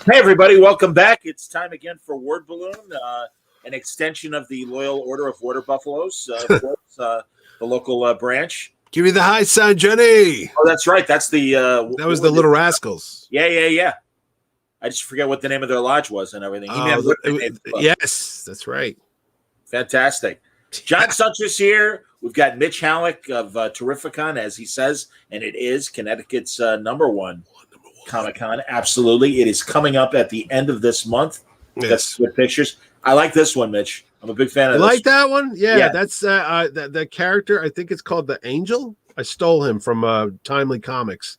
Hey, everybody. Welcome back. It's time again for Word Balloon, an extension of the Loyal Order of Water Buffaloes, the local branch. Give me the high sign, Jenny. Oh, that's right. That's the... that was the Little Rascals. Yeah. I just forget what the name of their lodge was and everything. Yes, that's right. Fantastic. John Such's here. We've got Mitch Hallock of Terrificon, as he says, and it is Connecticut's number one Comic-Con. Absolutely. It is coming up at the end of this month. Yes. With pictures. I like this one, Mitch. I'm a big fan of this. Like that one? Yeah. That's the character. I think it's called the Angel. I stole him from Timely Comics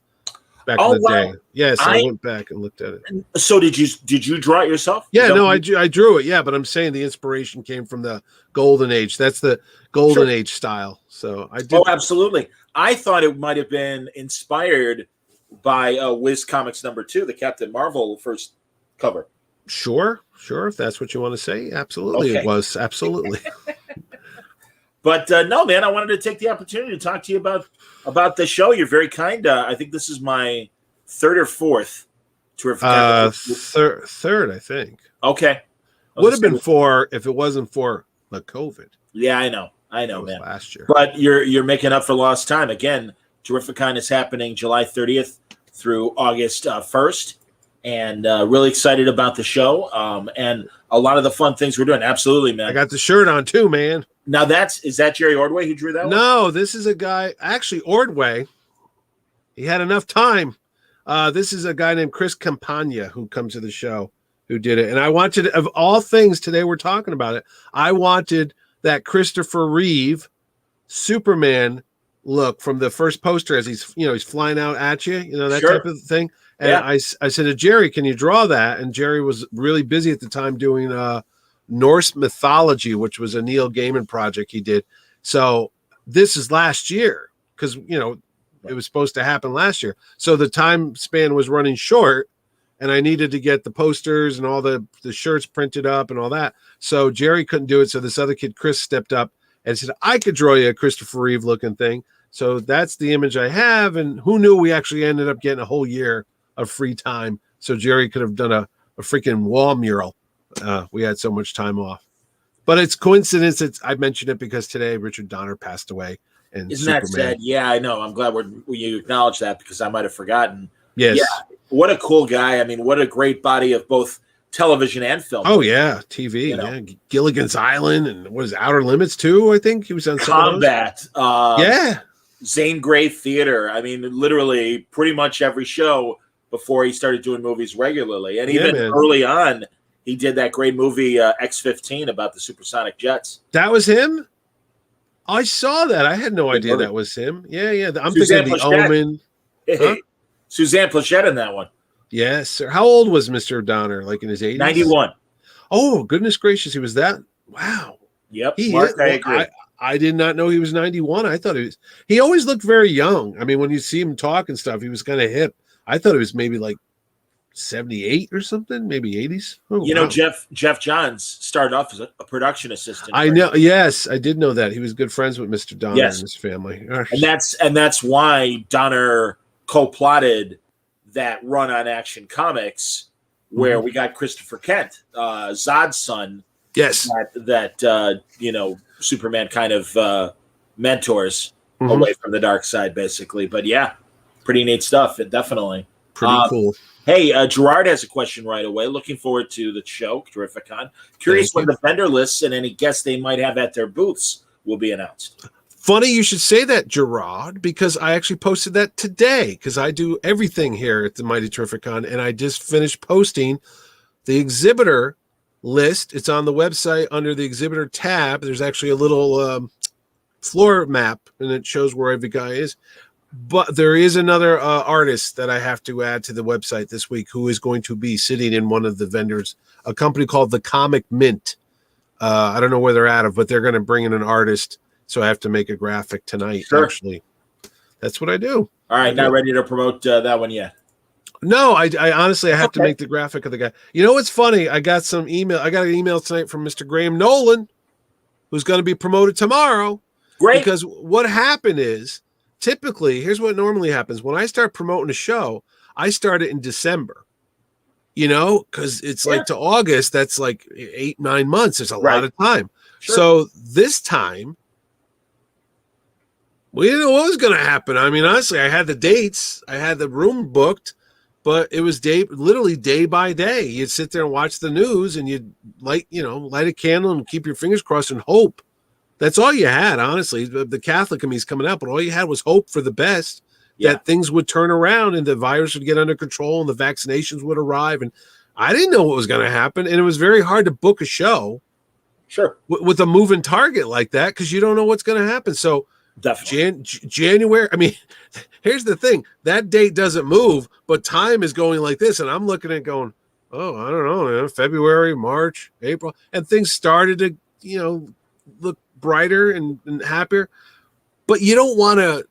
back in the day. Yes, I went back and looked at it. So did you draw it yourself? Yeah, I drew it. Yeah, but I'm saying the inspiration came from the Golden Age. That's the Golden Age style. So I did. Oh, absolutely. I thought it might have been inspired by Wiz Comics #2, the Captain Marvel first cover. Sure, if that's what you want to say. Absolutely, okay. It was. Absolutely. But no, man, I wanted to take the opportunity to talk to you about the show. You're very kind. I think this is my third or fourth Terrific. Third, I think. Okay. Would have been four if it wasn't for the COVID. Yeah, I know, man. Last year. But you're making up for lost time. Again, Terrificon is happening July 30th through August 1st. And really excited about the show and a lot of the fun things we're doing. Absolutely, man. I got the shirt on too, man. Now is that Jerry Ordway who drew that one? No, this is a guy, actually Ordway. He had enough time. This is a guy named Chris Campagna who comes to the show who did it. And I wanted, of all things today we're talking about it, I wanted that Christopher Reeve Superman look from the first poster as he's flying out at you, that type of thing. And I said to Jerry, can you draw that? And Jerry was really busy at the time doing Norse mythology, which was a Neil Gaiman project he did. So this is last year because, it was supposed to happen last year. So the time span was running short and I needed to get the posters and all the shirts printed up and all that. So Jerry couldn't do it. So this other kid, Chris, stepped up and said, I could draw you a Christopher Reeve looking thing. So that's the image I have. And who knew we actually ended up getting a whole year of free time, so Jerry could have done a freaking wall mural. We had so much time off, but it's coincidence. I mentioned it because today Richard Donner passed away. And isn't that sad? Yeah, I know. I'm glad you acknowledge that because I might have forgotten. Yes. Yeah. What a cool guy. I mean, what a great body of both television and film. Oh yeah, TV. Yeah, Gilligan's Island and what is Outer Limits too? I think he was on Combat. Yeah. Zane Grey Theater. I mean, literally pretty much every show before he started doing movies regularly. And even early on, he did that great movie X-15 about the supersonic jets. That was him? I saw that. I had no idea that was him. Yeah. I'm thinking of The Omen. Suzanne Plachette in that one. Yes, sir. How old was Mr. Donner? Like in his 80s? 91. Oh, goodness gracious. He was that. Wow. Yep, He Mark, is. I Well, agree. I did not know he was 91. I thought he always looked very young. I mean, when you see him talk and stuff, he was kind of hip. I thought it was maybe like 78 or something, maybe 80s. Oh, You know, wow. Jeff Johns started off as a production assistant. I know. Yes, I did know that. He was good friends with Mr. Donner Yes. and his family. And that's why Donner co-plotted that run on Action Comics where we got Christopher Kent, Zod's son. Yes. That Superman kind of mentors away from the dark side, basically. But yeah, pretty neat stuff. Definitely. Pretty cool. Hey, Gerard has a question right away. Looking forward to the show, Terrificon. Curious when the vendor lists and any guests they might have at their booths will be announced. Funny you should say that, Gerard, because I actually posted that today because I do everything here at the Mighty Terrificon, and I just finished posting the exhibitor list. It's on the website under the exhibitor tab. There's actually a little floor map, and it shows where every guy is. But there is another artist that I have to add to the website this week who is going to be sitting in one of the vendors, a company called the Comic Mint. I don't know where they're out of, but they're going to bring in an artist. So I have to make a graphic tonight, actually. That's what I do. All right, not ready to promote that one yet. No, I honestly, I have to make the graphic of the guy. You know what's funny? I got an email tonight from Mr. Graham Nolan, who's going to be promoted tomorrow. Great. Because what happened is, typically, here's what normally happens. When I start promoting a show, I start it in December. Because it's like to August, that's like 8-9 months. There's a lot of time. Sure. So this time, we didn't know what was going to happen. I mean, honestly, I had the dates. I had the room booked, but it was literally day by day. You'd sit there and watch the news, and you'd light a candle and keep your fingers crossed and hope. That's all you had, honestly. The Catholic in me is coming out, but all you had was hope for the best, that things would turn around and the virus would get under control and the vaccinations would arrive. And I didn't know what was going to happen, and it was very hard to book a show with a moving target like that because you don't know what's going to happen. So January, I mean, here's the thing. That date doesn't move, but time is going like this, and I'm looking at going, oh, I don't know, man, February, March, April, and things started to, look brighter and happier. But you don't want to,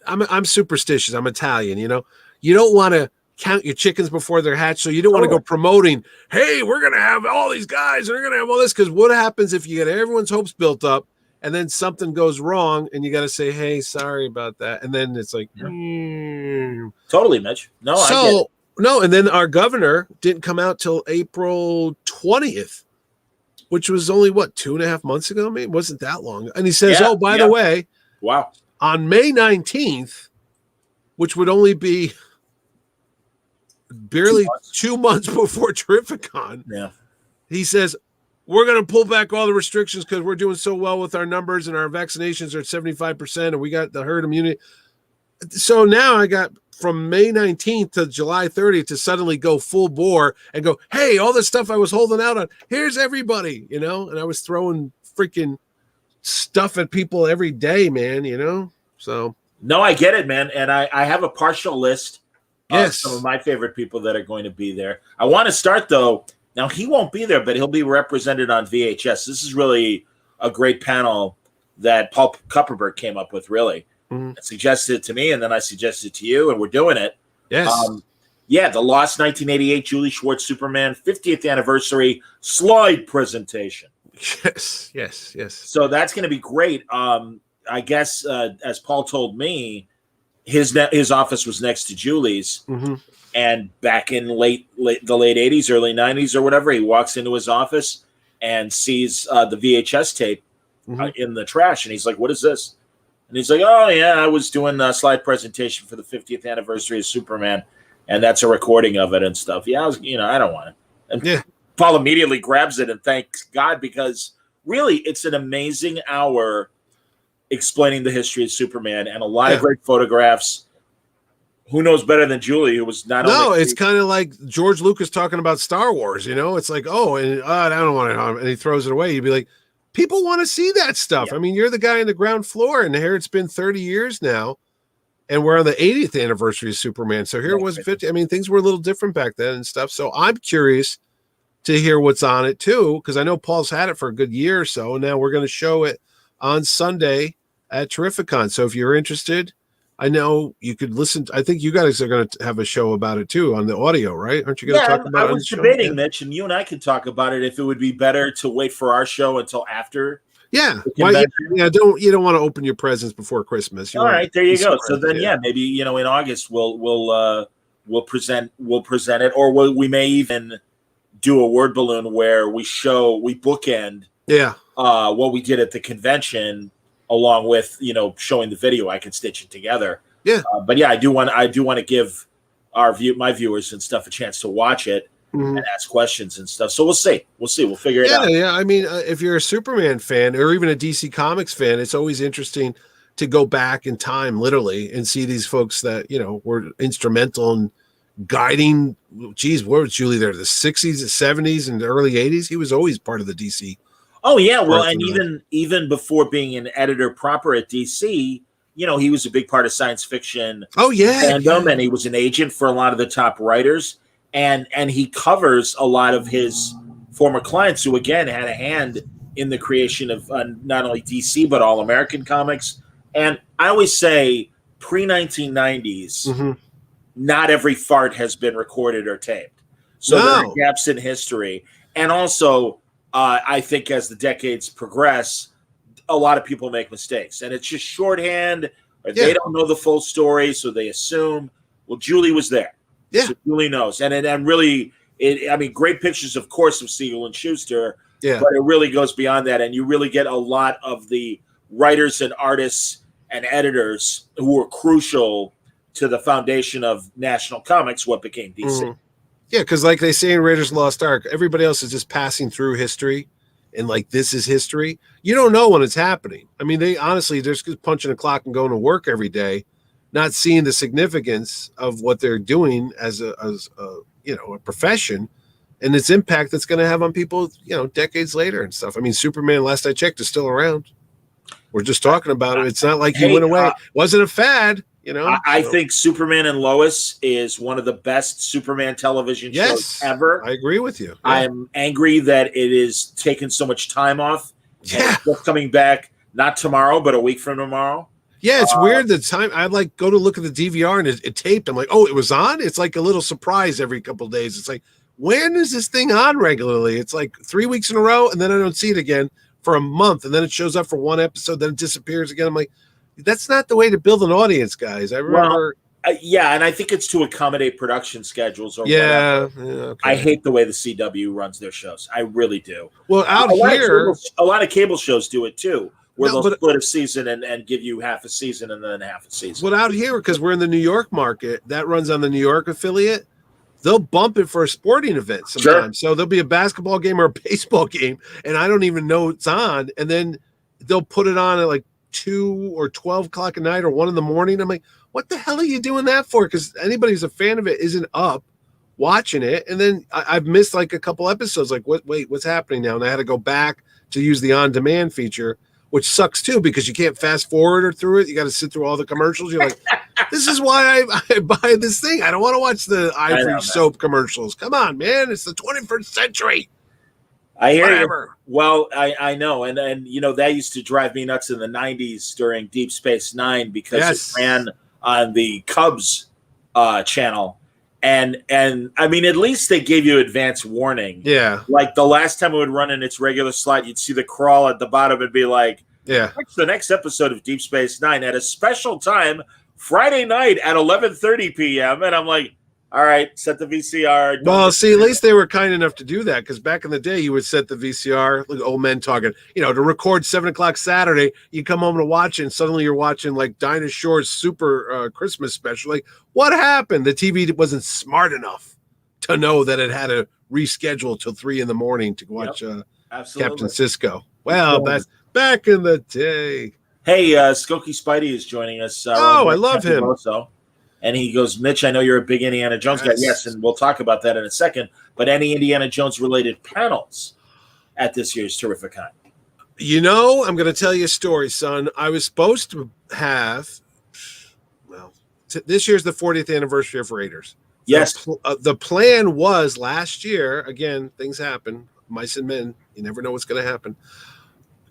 I'm superstitious. I'm Italian, you don't want to count your chickens before they're hatched. So you don't want to go promoting, hey, we're going to have all these guys and we're going to have all this. Because what happens if you get everyone's hopes built up and then something goes wrong and you got to say, hey, sorry about that. And then it's like, Totally, Mitch. I get it. No. And then our governor didn't come out till April 20th, which was only 2.5 months ago. Maybe it wasn't that long. And he says, oh, by the way, wow, on May 19th, which would only be barely 2 months before Terrificon, he says, we're going to pull back all the restrictions because we're doing so well with our numbers and our vaccinations are at 75% and we got the herd immunity. So now I got from May 19th to July 30th to suddenly go full bore and go, hey, all this stuff I was holding out on, here's everybody, and I was throwing freaking stuff at people every day, man, so. No, I get it, man. And I have a partial list of some of Yes. my favorite people that are going to be there. I want to start, though. Now, he won't be there, but he'll be represented on VHS. This is really a great panel that Paul Kupperberg came up with, really. Suggested it to me, and then I suggested it to you, and we're doing it. Yes. The Lost 1988 Julie Schwartz Superman 50th anniversary slide presentation. Yes. So that's going to be great. I guess, as Paul told me, his office was next to Julie's. And back in the late 80s, early 90s or whatever, he walks into his office and sees the VHS tape in the trash. And he's like, what is this? And he's like, oh, yeah, I was doing a slide presentation for the 50th anniversary of Superman. And that's a recording of it and stuff. Yeah, I don't want it. And Paul immediately grabs it and thanks God because really it's an amazing hour explaining the history of Superman and a lot of great photographs. Who knows better than Julie, who was not only... No, it's kind of like George Lucas talking about Star Wars, It's like, I don't want it, and he throws it away. You'd be like, people want to see that stuff. I mean, you're the guy on the ground floor, and here it's been 30 years now. and we're on the 80th anniversary of Superman. So here it was 50. I mean, things were a little different back then and stuff. So I'm curious to hear what's on it too, because I know Paul's had it for a good year or so. And now we're going to show it on Sunday at Terrificon. So if you're interested, I know you could listen. I think you guys are going to have a show about it too on the audio, right? Aren't you going to talk about it? I was debating, Mitch, and you and I could talk about it if it would be better to wait for our show until after. Yeah. You don't want to open your presents before Christmas. All right, there you go. So then, maybe in August we'll present it, or we may even do a word balloon where we bookend what we did at the convention along with showing the video. I can stitch it together. But I do want to give my viewers and stuff a chance to watch it and ask questions and stuff. So we'll see. We'll figure it out. I mean, if you're a Superman fan or even a DC Comics fan, it's always interesting to go back in time literally and see these folks that were instrumental in guiding. Geez, where was Julie there? The 60s, the 70s, and the early 80s. He was always part of the DC. Oh yeah, well, and even before being an editor proper at DC, he was a big part of science fiction. Oh yeah, fandom, and he was an agent for a lot of the top writers, and he covers a lot of his former clients who again had a hand in the creation of not only DC but all American comics. And I always say pre-1990s. Not every fart has been recorded or taped. So there are gaps in history. And also, I think as the decades progress, a lot of people make mistakes. And it's just shorthand, or they don't know the full story, so they assume. Well, Julie was there. Yeah. So Julie knows. And really, great pictures, of course, of Siegel and Schuster. Yeah. But it really goes beyond that. And you really get a lot of the writers and artists and editors who were crucial to the foundation of National Comics, what became DC. Yeah, because like they say in Raiders of the Lost Ark, everybody else is just passing through history, and like this is history. You don't know when it's happening. I mean, they're just punching a clock and going to work every day, not seeing the significance of what they're doing as a profession, and its impact that's going to have on people, decades later and stuff. I mean, Superman, last I checked, is still around. We're just talking about it. It's not like he went away. It wasn't a fad. I think Superman and Lois is one of the best Superman television shows ever. I agree with you. Yeah. I'm angry that it is taking so much time off. Yeah. It's just coming back, not tomorrow, but a week from tomorrow. Yeah, it's weird. The time I go to look at the DVR and it taped. I'm like, oh, it was on? It's like a little surprise every couple of days. It's like, when is this thing on regularly? It's like 3 weeks in a row, and then I don't see it again for a month, and then it shows up for one episode, then it disappears again. I'm like, that's not the way to build an audience, guys. I remember. And I think it's to accommodate production schedules. Or whatever. Okay. I hate the way the CW runs their shows. I really do. Well, out here, a lot of cable shows do it too, where they'll split a season and give you half a season and then half a season. Well, out here, because we're in the New York market, that runs on the New York affiliate. They'll bump it for a sporting event sometimes. Sure. So there'll be a basketball game or a baseball game, and I don't even know it's on. And then they'll put it on at like 2 or 12 o'clock at night or 1 in the morning. I'm like, what the hell are you doing that for? Because anybody who's a fan of it isn't up watching it. And then I've missed like a couple episodes. Like, what's happening now? And I had to go back to use the on-demand feature, which sucks too, because you can't fast forward or through it. You got to sit through all the commercials. You're like, this is why I buy this thing. I don't want to watch the Ivory soap commercials. Come on, man. It's the 21st century. I hear you. Well, I know. And that used to drive me nuts in the 90s during Deep Space Nine because it ran on the Cubs channel. And I mean, at least they gave you advance warning. Yeah. Like the last time it would run in its regular slot, you'd see the crawl at the bottom and be like, watch the next episode of Deep Space Nine at a special time, Friday night at 11:30 p.m. And I'm like, all right, set the VCR. Well, see, at least they were kind enough to do that, because back in the day, you would set the VCR, like old men talking, to record 7 o'clock Saturday. You come home to watch it, and suddenly you're watching like Dinah Shore's super Christmas special. Like, what happened? The TV wasn't smart enough to know that it had to reschedule till 3 in the morning to watch Captain Sisko. Well, that's back in the day. Hey, Skokie Spidey is joining us. I love him. Also. And he goes, Mitch, I know you're a big Indiana Jones guy. Yes, and we'll talk about that in a second. But any Indiana Jones-related panels at this year's Terrificon? I'm going to tell you a story, son. I was supposed to have, this year's the 40th anniversary of Raiders. Yes. The plan was last year, again, things happen, mice and men, you never know what's going to happen.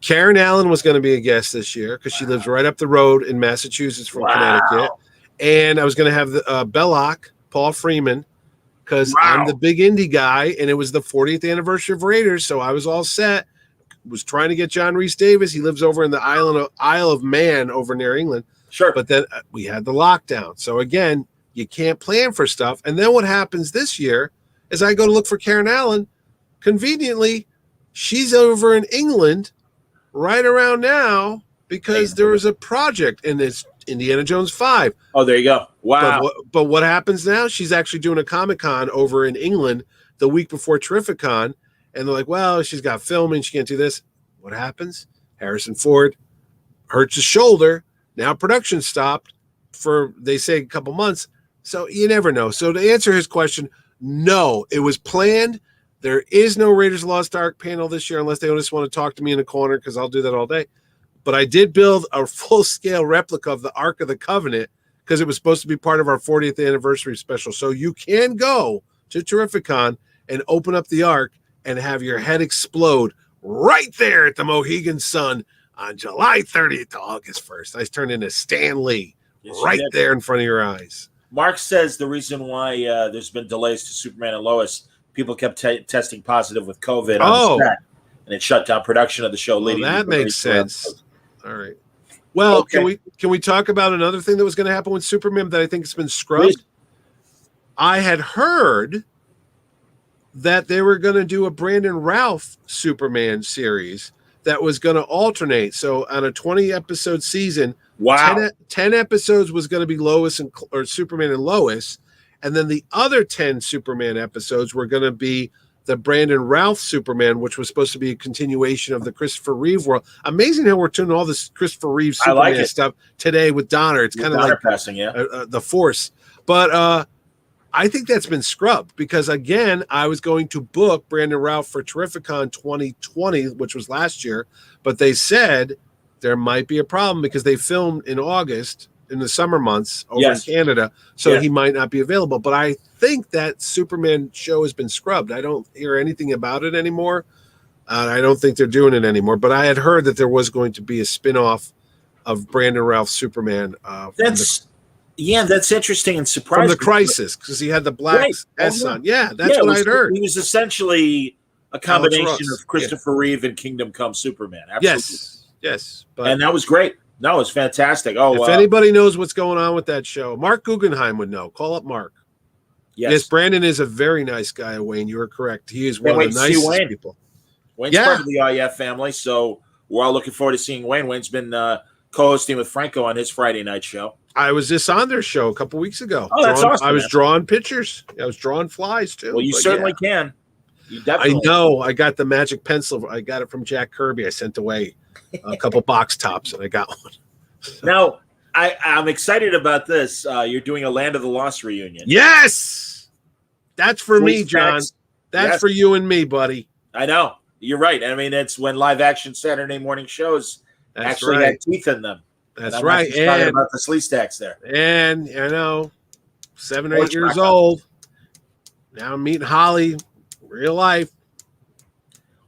Karen Allen was going to be a guest this year because she lives right up the road in Massachusetts from Connecticut. And I was going to have Belloc, Paul Freeman, because I'm the big indie guy, and it was the 40th anniversary of Raiders, so I was all set. Was trying to get John Rhys Davis. He lives over in the Isle of Man over near England. Sure. But then we had the lockdown. So again, you can't plan for stuff. And then what happens this year is I go to look for Karen Allen. Conveniently, she's over in England right around now because there was a project in this Indiana Jones 5. Oh, there you go. Wow. But what happens now? She's actually doing a Comic-Con over in England the week before Terrificon. And they're like, well, she's got filming. She can't do this. What happens? Harrison Ford hurts his shoulder. Now production stopped for, they say, a couple months. So you never know. So to answer his question, no, it was planned. There is no Raiders of the Lost Ark panel this year unless they just want to talk to me in a corner because I'll do that all day. But I did build a full-scale replica of the Ark of the Covenant because it was supposed to be part of our 40th anniversary special. So you can go to Terrificon and open up the Ark and have your head explode right there at the Mohegan Sun on July 30th to August 1st. I turned into Stan Lee right there in front of your eyes. Mark says the reason why there's been delays to Superman and Lois, people kept testing positive with COVID on the set, and it shut down production of the show. Well, that makes sense. All right. Well, can we talk about another thing that was going to happen with Superman that I think has been scrubbed? Please. I had heard that they were going to do a Brandon Routh Superman series that was going to alternate. So on a 20-episode season, 10 episodes was going to be Lois or Superman and Lois, and then the other 10 Superman episodes were going to be the Brandon Routh Superman, which was supposed to be a continuation of the Christopher Reeve world. Amazing how we're doing all this Christopher Reeve Superman stuff today with Donner. It's kind of like passing, the Force. But I think that's been scrubbed because, again, I was going to book Brandon Routh for Terrificon 2020, which was last year, but they said there might be a problem because they filmed in August in the summer months over in Canada, so he might not be available. But I think that Superman show has been scrubbed. I don't hear anything about it anymore. I don't think they're doing it anymore, but I had heard that there was going to be a spin-off of Brandon Routh Superman. That's interesting and surprising. From the Crisis, because he had the black S on. Yeah, that's what I'd heard. He was essentially a combination of Christopher Reeve and Kingdom Come Superman. Absolutely. Yes. And that was great. No, it was fantastic. If anybody knows what's going on with that show, Mark Guggenheim would know. Call up Mark. Yes, Brandon is a very nice guy, Wayne. You are correct. He is one of the nicest people. Wayne's part of the REF family, so we're all looking forward to seeing Wayne. Wayne's been co-hosting with Franco on his Friday night show. I was just on their show a couple weeks ago. Oh, that's awesome. I was drawing pictures. I was drawing flies, too. Well, you certainly can. You definitely I know. I got the magic pencil. I got it from Jack Kirby. I sent away a couple box tops, and I got one. Now, I'm excited about this. You're doing a Land of the Lost reunion. Yes! That's for me, John. That's for you and me, buddy. I know. You're right. I mean, it's when live action Saturday morning shows actually had teeth in them. That's right. And talking about the Slee Stacks there. And, 7 or 8 years old. Now I'm meeting Holly, real life.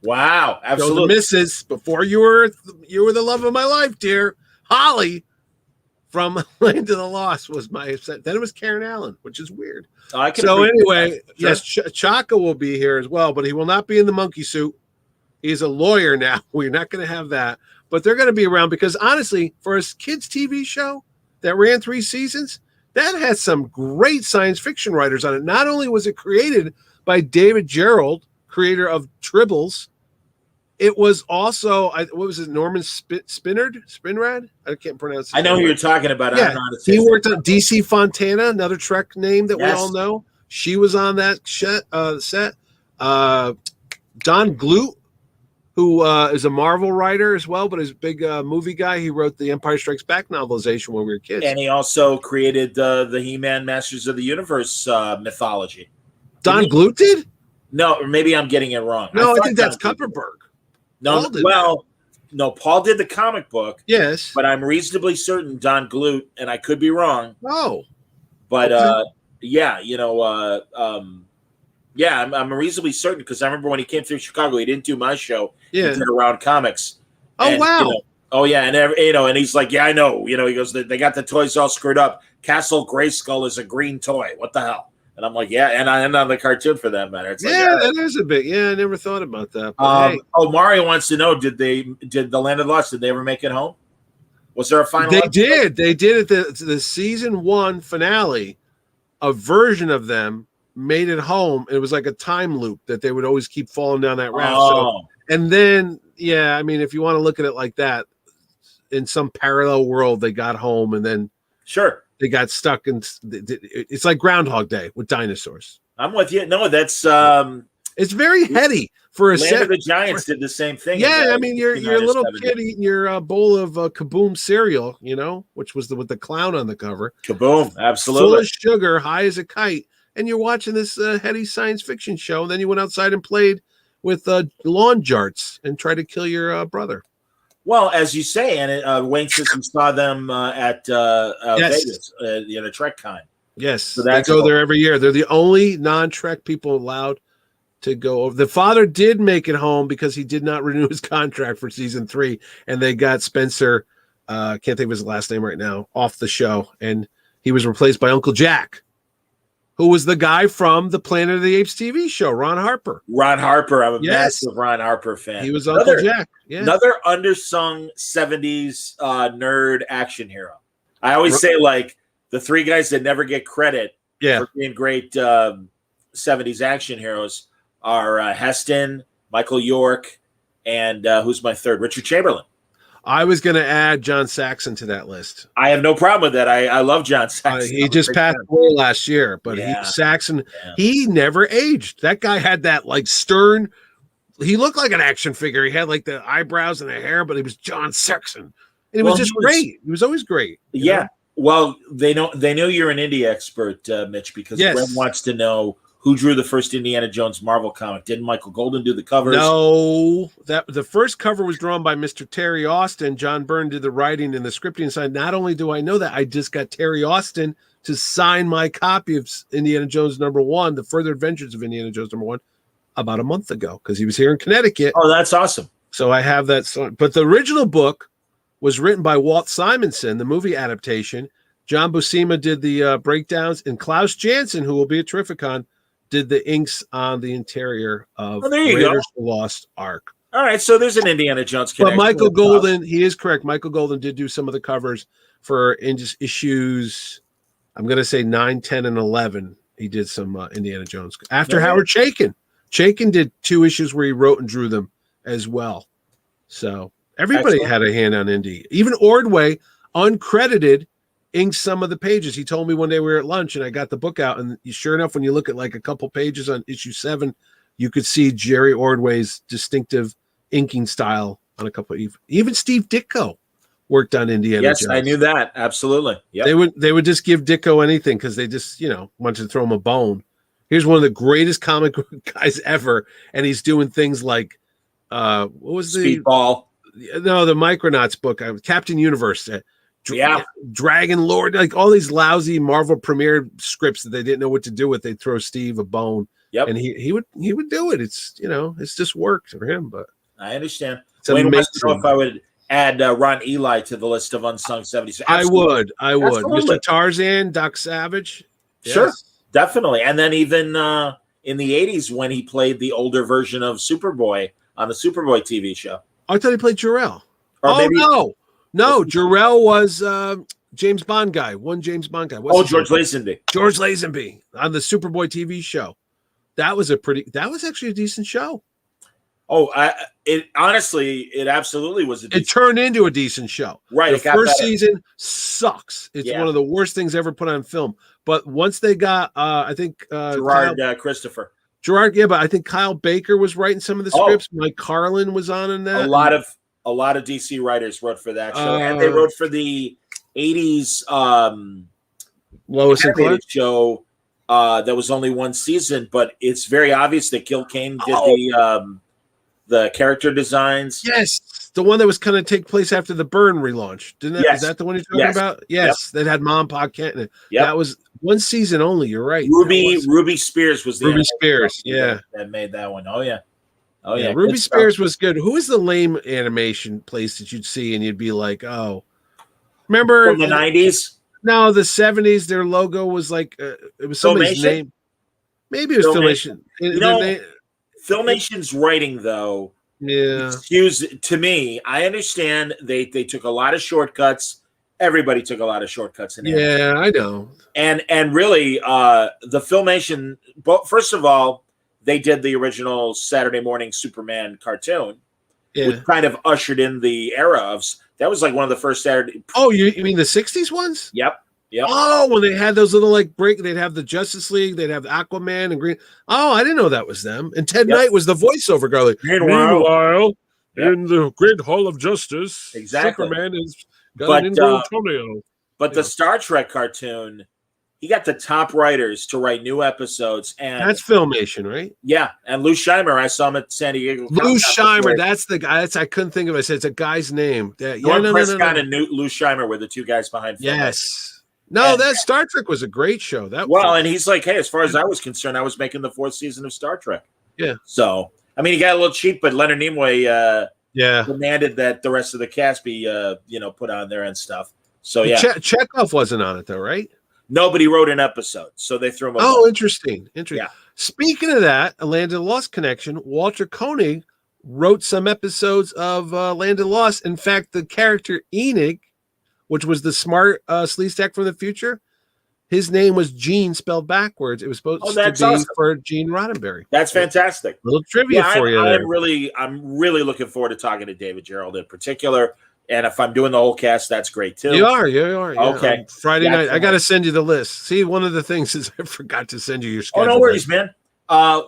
Wow. Absolutely. So the missus, before you were the love of my life, dear. Holly from Land of the Lost was my set. Then it was Karen Allen, which is weird. So anyway, yes, Chaka will be here as well, but he will not be in the monkey suit. He's a lawyer now. We're not going to have that, but they're going to be around because honestly, for a kids' TV show that ran 3 seasons, that had some great science fiction writers on it. Not only was it created by David Gerald, creator of Tribbles, it was also, what was it, Norman Spinrad? I can't pronounce it. I know who you're talking about. Yeah, he worked on DC Fontana, another Trek name that we all know. She was on that set. Don Glut, who is a Marvel writer as well, but is a big movie guy. He wrote the Empire Strikes Back novelization when we were kids. And he also created the He-Man Masters of the Universe mythology. Don Glut did? No, or maybe I'm getting it wrong. No, I think that's Kupperberg. No, Paul did the comic book. Yes. But I'm reasonably certain Don Glut, and I could be wrong, But Okay. yeah, yeah, I'm reasonably certain because I remember when he came through Chicago, he didn't do my show. He Yeah. did Around Comics, Oh and wow. oh yeah, and and he's like, yeah, I know. He goes, they got the toys all screwed up. Castle Grayskull is a green toy. What the hell? And I'm like, yeah, and on the cartoon for that matter. It's like, Yeah, all right. that is a bit. Yeah, I never thought about that. But hey, Oh, Mario wants to know: did the Land of Lost? Did they ever make it home? Was there a final they episode? did. They did at the season 1 finale. A version of them made it home. It was like a time loop that they would always keep falling down that raft. So, Oh, and then, yeah, I mean, if you want to look at it like that, in some parallel world, they got home and then sure. they got stuck in. It's like Groundhog Day with dinosaurs. I'm with you. No, that's It's very heady for a Land set. of the Giants did the same thing. Yeah, I mean, you're a 69 or little 70. kid eating your bowl of Kaboom cereal, which was with the clown on the cover, Kaboom! full Absolutely. of sugar, high as a kite, and you're watching this heady science fiction show. And then you went outside and played with lawn jarts and tried to kill your brother. Well, as you say, and Wayne says he saw them at Yes. Vegas, TrekCon. Yes, So they that's go cool. there every year. They're the only non-Trek people allowed to go over. The father did make it home because he did not renew his contract for season 3, and they got Spencer, can't think of his last name right now, off the show, and he was replaced by Uncle Jack, who was the guy from the Planet of the Apes TV show, Ron Harper. Ron Harper. I'm a Yes. massive Ron Harper fan. He was Uncle Jack. Yeah. Another undersung 70s nerd action hero. I always say, like, the 3 guys that never get credit for being great 70s action heroes are Heston, Michael York, and who's my third? Richard Chamberlain. I was going to add John Saxon to that list. I have no problem with that. I love John Saxon. He just passed away last year, but Yeah. he never aged. That guy had that like stern. He looked like an action figure. He had like the eyebrows and the hair, but he was John Saxon, and he was just great. He was always great. Yeah. Well, they know you're an indie expert, Mitch, because Brent wants to know who drew the first Indiana Jones Marvel comic. Didn't Michael Golden do the covers? No, that the first cover was drawn by Mr. Terry Austin. John Byrne did the writing and the scripting side. Not only do I know that, I just got Terry Austin to sign my copy of Indiana Jones #1, The Further Adventures of Indiana Jones #1, about a month ago because he was here in Connecticut. Oh, that's awesome. So I have that song. But the original book was written by Walt Simonson, the movie adaptation. John Buscema did the breakdowns, and Klaus Janson, who will be at Terrificon, did the inks on the interior of Raiders of the Lost Ark. All right, so there's an Indiana Jones connection. But Michael Golden, he is correct. Michael Golden did do some of the covers for issues, I'm going to say 9, 10, and 11. He did some Indiana Jones. After Howard Chaykin. Chaykin did 2 issues where he wrote and drew them as well. So everybody had a hand on Indy. Even Ordway, uncredited, inked some of the pages. He told me one day we were at lunch and I got the book out, and sure enough, when you look at like a couple pages on issue 7, you could see Jerry Ordway's distinctive inking style on a couple. Even Steve Ditko worked on Indiana Jones. Yes, I knew that. Absolutely. Yep. They would just give Ditko anything because they just wanted to throw him a bone. Here's one of the greatest comic guys ever, and he's doing things like what was Speedball? No, the Micronauts book, Captain Universe. Dragon Lord, like all these lousy Marvel premiere scripts that they didn't know what to do with. They'd throw Steve a bone, and he would do it. It's it's just worked for him. But I understand. Wayne wants to know if I would add Ron Eli to the list of unsung 70s. Absolutely. I would. Absolutely. Mr. Tarzan, Doc Savage. Sure, definitely. And then even in the 80s when he played the older version of Superboy on the Superboy TV show. I thought he played Jor-El. Or No, Jor-El was James Bond guy. One James Bond guy. George Lazenby. George Lazenby on the Superboy TV show. That was actually a decent show. It absolutely was. It turned into a decent show. Right. The first season sucks. It's one of the worst things ever put on film. But once they got, I think Gerard Christopher. Gerard, but I think Kyle Baker was writing some of the scripts. Mike Carlin was on in that. A lot of DC writers wrote for that show, and they wrote for the 80s Lois and Clark show that was only one season, but it's very obvious that Gil Kane did the character designs. Yes, the one that was kind of take place after the Byrne relaunch, didn't it? Yes. Is that the one you're talking about? Yes, that had Mom, Pa Kent in it. That was 1 season only. You're right. Ruby Spears was the Ruby animated Spears. company Yeah. that made that one. Oh yeah. Ruby Good Spears stuff. was good. Who was the lame animation place that you'd see and you'd be like, oh, remember From the 90s. No, the 70s, their logo was like it was somebody's Filmation? name. Maybe it was Filmation. You know, Filmation's writing, though, yeah. excuse to me, I understand they took a lot of shortcuts. Everybody took a lot of shortcuts in Yeah, I know. And really, the Filmation, first of all, they did the original Saturday morning Superman cartoon, which kind of ushered in the era of that was like one of the first Saturday. Oh, you mean the 60s ones? Yep. Oh, when they had those little like they'd have the Justice League, they'd have Aquaman and Green. Oh, I didn't know that was them. And Ted Knight was the voiceover guy. Like, meanwhile, in the Great Hall of Justice, Superman is got an ingrown toenail. But the Star Trek cartoon, he got the top writers to write new episodes, and that's Filmation, right? Yeah, and Lou Scheimer, I saw him at San Diego. Lou Scheimer, that's the guy. I couldn't think of it. I said it's a guy's name. Norm Prescott and Lou Scheimer were the two guys behind. Yes. No, that Star Trek was a great show. And he's like, hey, as far as I was concerned, I was making the 4th season of Star Trek. Yeah. So, I mean, he got a little cheap, but Leonard Nimoy demanded that the rest of the cast be, put on there and stuff. So, yeah. Chekhov wasn't on it, though, right? Nobody wrote an episode, so they threw him up. Oh, interesting. Yeah. Speaking of that, a Land of the Lost connection, Walter Koenig wrote some episodes of Land of the Lost. In fact, the character Enoch, which was the smart Sleestak from the future, his name was Gene spelled backwards. It was supposed to be for Gene Roddenberry. That's fantastic. Little trivia for you. I'm really looking forward to talking to David Gerald in particular. And if I'm doing the whole cast, that's great too. You are. Yeah. Okay. Friday night. I got to send you the list. See, one of the things is I forgot to send you your schedule. Oh, no worries, man.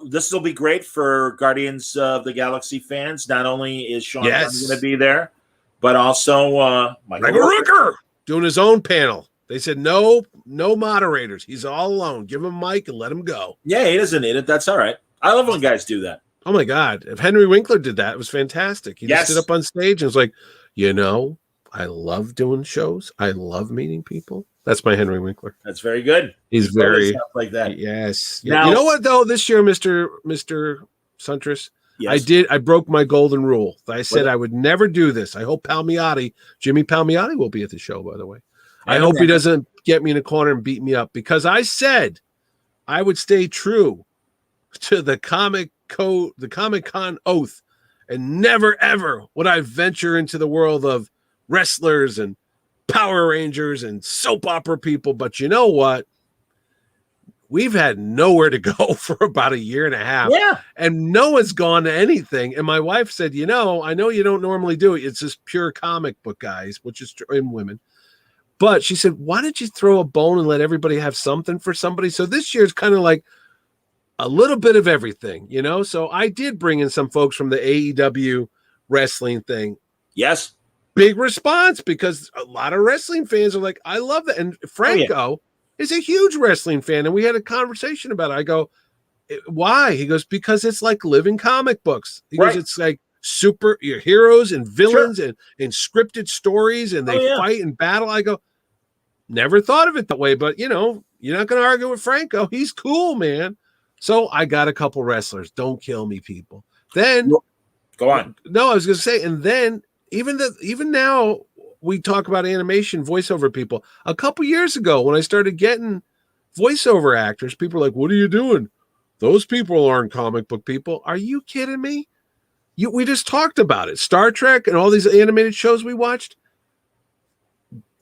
This will be great for Guardians of the Galaxy fans. Not only is Sean going to be there, but also Michael Rooker doing his own panel. They said no moderators. He's all alone. Give him a mic and let him go. Yeah, he doesn't need it. That's all right. I love when guys do that. Oh my God. If Henry Winkler did that, it was fantastic. He just stood up on stage and was like, I love doing shows. I love meeting people. That's my Henry Winkler. That's very good. He's very like that. Yes. Now, you know what though? This year, Mr. Suntress, I broke my golden rule. I said I would never do this. I hope Jimmy Palmiotti will be at the show, by the way. I hope he doesn't get me in a corner and beat me up, because I said I would stay true to the Comic-Con oath, and never ever would I venture into the world of wrestlers and Power Rangers and soap opera people. But you know what? We've had nowhere to go for about 1.5 years. Yeah. And no one's gone to anything. And my wife said, I know you don't normally do it. It's just pure comic book guys, which is in women. But she said, why don't you throw a bone and let everybody have something for somebody? So this year's kind of like a little bit of everything, So I did bring in some folks from the AEW wrestling thing. Yes. Big response, because a lot of wrestling fans are like, I love that. And Franco is a huge wrestling fan. And we had a conversation about it. I go, why? He goes, because it's like living comic books. He goes, it's like super heroes and villains and scripted stories, and they fight and battle. I go, never thought of it that way, but you're not going to argue with Franco. He's cool, man. So I got a couple wrestlers. Don't kill me, people. Then go on. No, I was going to say, and then even now we talk about animation voiceover people. A couple years ago, when I started getting voiceover actors, people are like, what are you doing? Those people aren't comic book people. Are you kidding me? We just talked about it. Star Trek and all these animated shows we watched.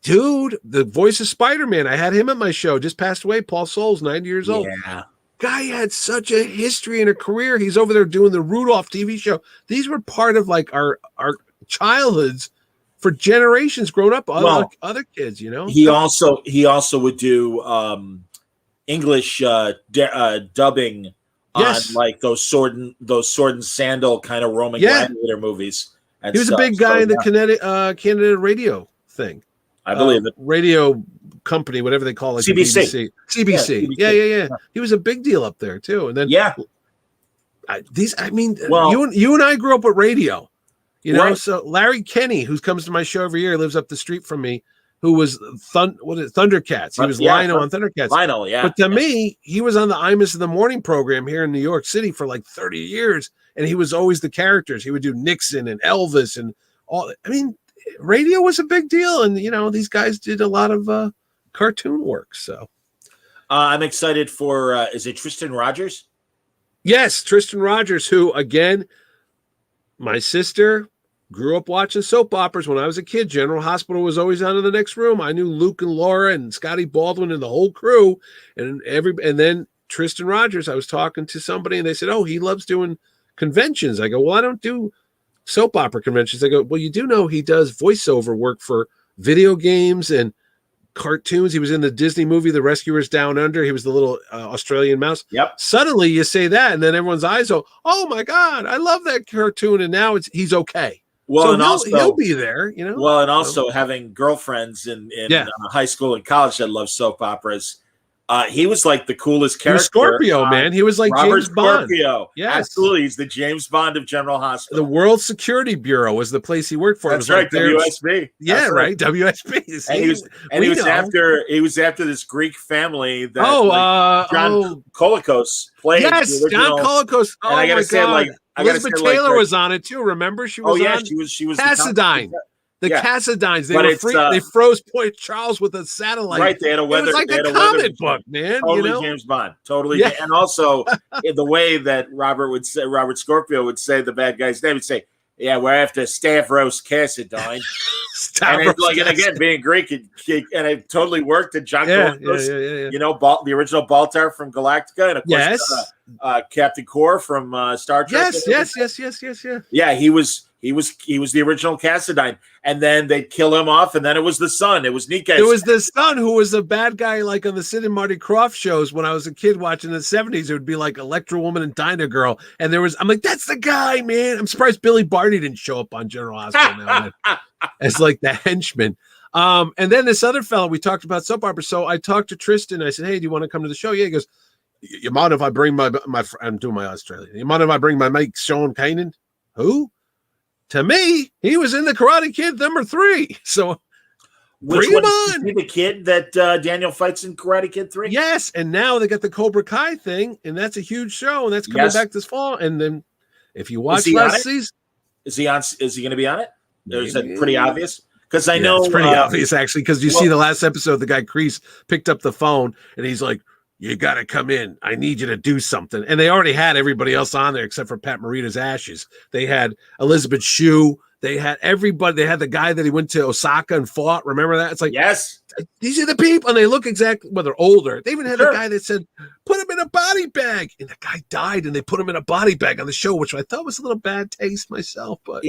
Dude, the voice of Spider-Man, I had him at my show, just passed away. Paul Souls, 90 years old. Yeah. Guy had such a history and a career. He's over there doing the Rudolph TV show. These were part of like our childhoods for generations growing up. Other kids, He also would do English dubbing on like those sword and sandal kind of Roman gladiator movies. He was a big guy in the Canada radio thing. I believe it. Radio company, whatever they call it. CBC. CBC. Yeah. He was a big deal up there too. And then you and I grew up with radio. So Larry Kenny, who comes to my show every year, lives up the street from me. who was Thundercats. He was Lionel on Thundercats. Lionel, yeah. But to me, he was on the Imus in the Morning program here in New York City for like 30 years, and he was always the characters. He would do Nixon and Elvis and all. I mean, radio was a big deal, and these guys did a lot of cartoon work. So I'm excited for is it Tristan Rogers? Yes, Tristan Rogers, who again, my sister grew up watching soap operas when I was a kid. General Hospital was always on in the next room. I knew Luke and Laura and Scotty Baldwin and the whole crew, and then Tristan Rogers. I was talking to somebody and they said, "Oh, he loves doing conventions." I go, "Well, I don't do soap opera conventions." I go, "Well, you do know he does voiceover work for video games and cartoons. He was in the Disney movie The Rescuers Down Under. He was the little Australian mouse." Yep. Suddenly you say that, and then everyone's eyes go, "Oh my God, I love that cartoon!" And now he's okay. Well, so and he'll be there, Well, and also having girlfriends in high school and college that love soap operas. He was like the coolest character. He was Scorpio, man. He was like Robert James Bond. Scorpio. Yes. Absolutely. He's the James Bond of General Hospital. The World Security Bureau was the place he worked for. That's it was right, WSB. Yeah, That's right. WSB. And he was after this Greek family that John Colicos played. Yes, John Colicos. Oh, and I gotta say, God. Elizabeth Taylor was on it too. Remember, she was. She was Cassadine. The Cassadines. They froze Point Charles with a satellite. Right, they had a weather. It was like a comic book, man. Totally James Bond. Totally, and also in the way that Robert Scorpio would say the bad guy's name, would say, "Yeah, we're after Stavros Cassadine." And again, being Greek, and it totally worked. And John Colicos, the original Baltar from Galactica, and of course, Captain Core from Star Trek. Yes. Yeah, he was the original Cassadine, and then they'd kill him off, and then it was the son. It was Nikkei. It was the son who was a bad guy, like on the Sid and Marty Krofft shows when I was a kid watching the 70s. It would be like Electra Woman and Dinah Girl, and I'm like, that's the guy, man. I'm surprised Billy Barty didn't show up on General Hospital now as like the henchman. And then this other fellow, we talked about soap opera. So I talked to Tristan. I said, "Hey, do you want to come to the show?" Yeah, he goes, "You mind if I bring my I'm doing my Australian. You mind if I bring my mate Sean Kanan?" Who? To me, he was in the Karate Kid #3. So bring him on. The kid that Daniel fights in Karate Kid 3? Yes, and now they got the Cobra Kai thing, and that's a huge show, and that's coming back this fall. And then if you watch last season, is he going to be on it? Is that pretty obvious? Because I know it's pretty obvious actually. Because you see the last episode, the guy Kreese picked up the phone and he's like, "You got to come in. I need you to do something." And they already had everybody else on there except for Pat Morita's ashes. They had Elizabeth Shue. They had everybody. They had the guy that he went to Osaka and fought. Remember that? It's like, yes, these are the people. And they look exactly, well, they're older. They even had a guy that said, "Put him in a body bag." And the guy died and they put him in a body bag on the show, which I thought was a little bad taste myself. But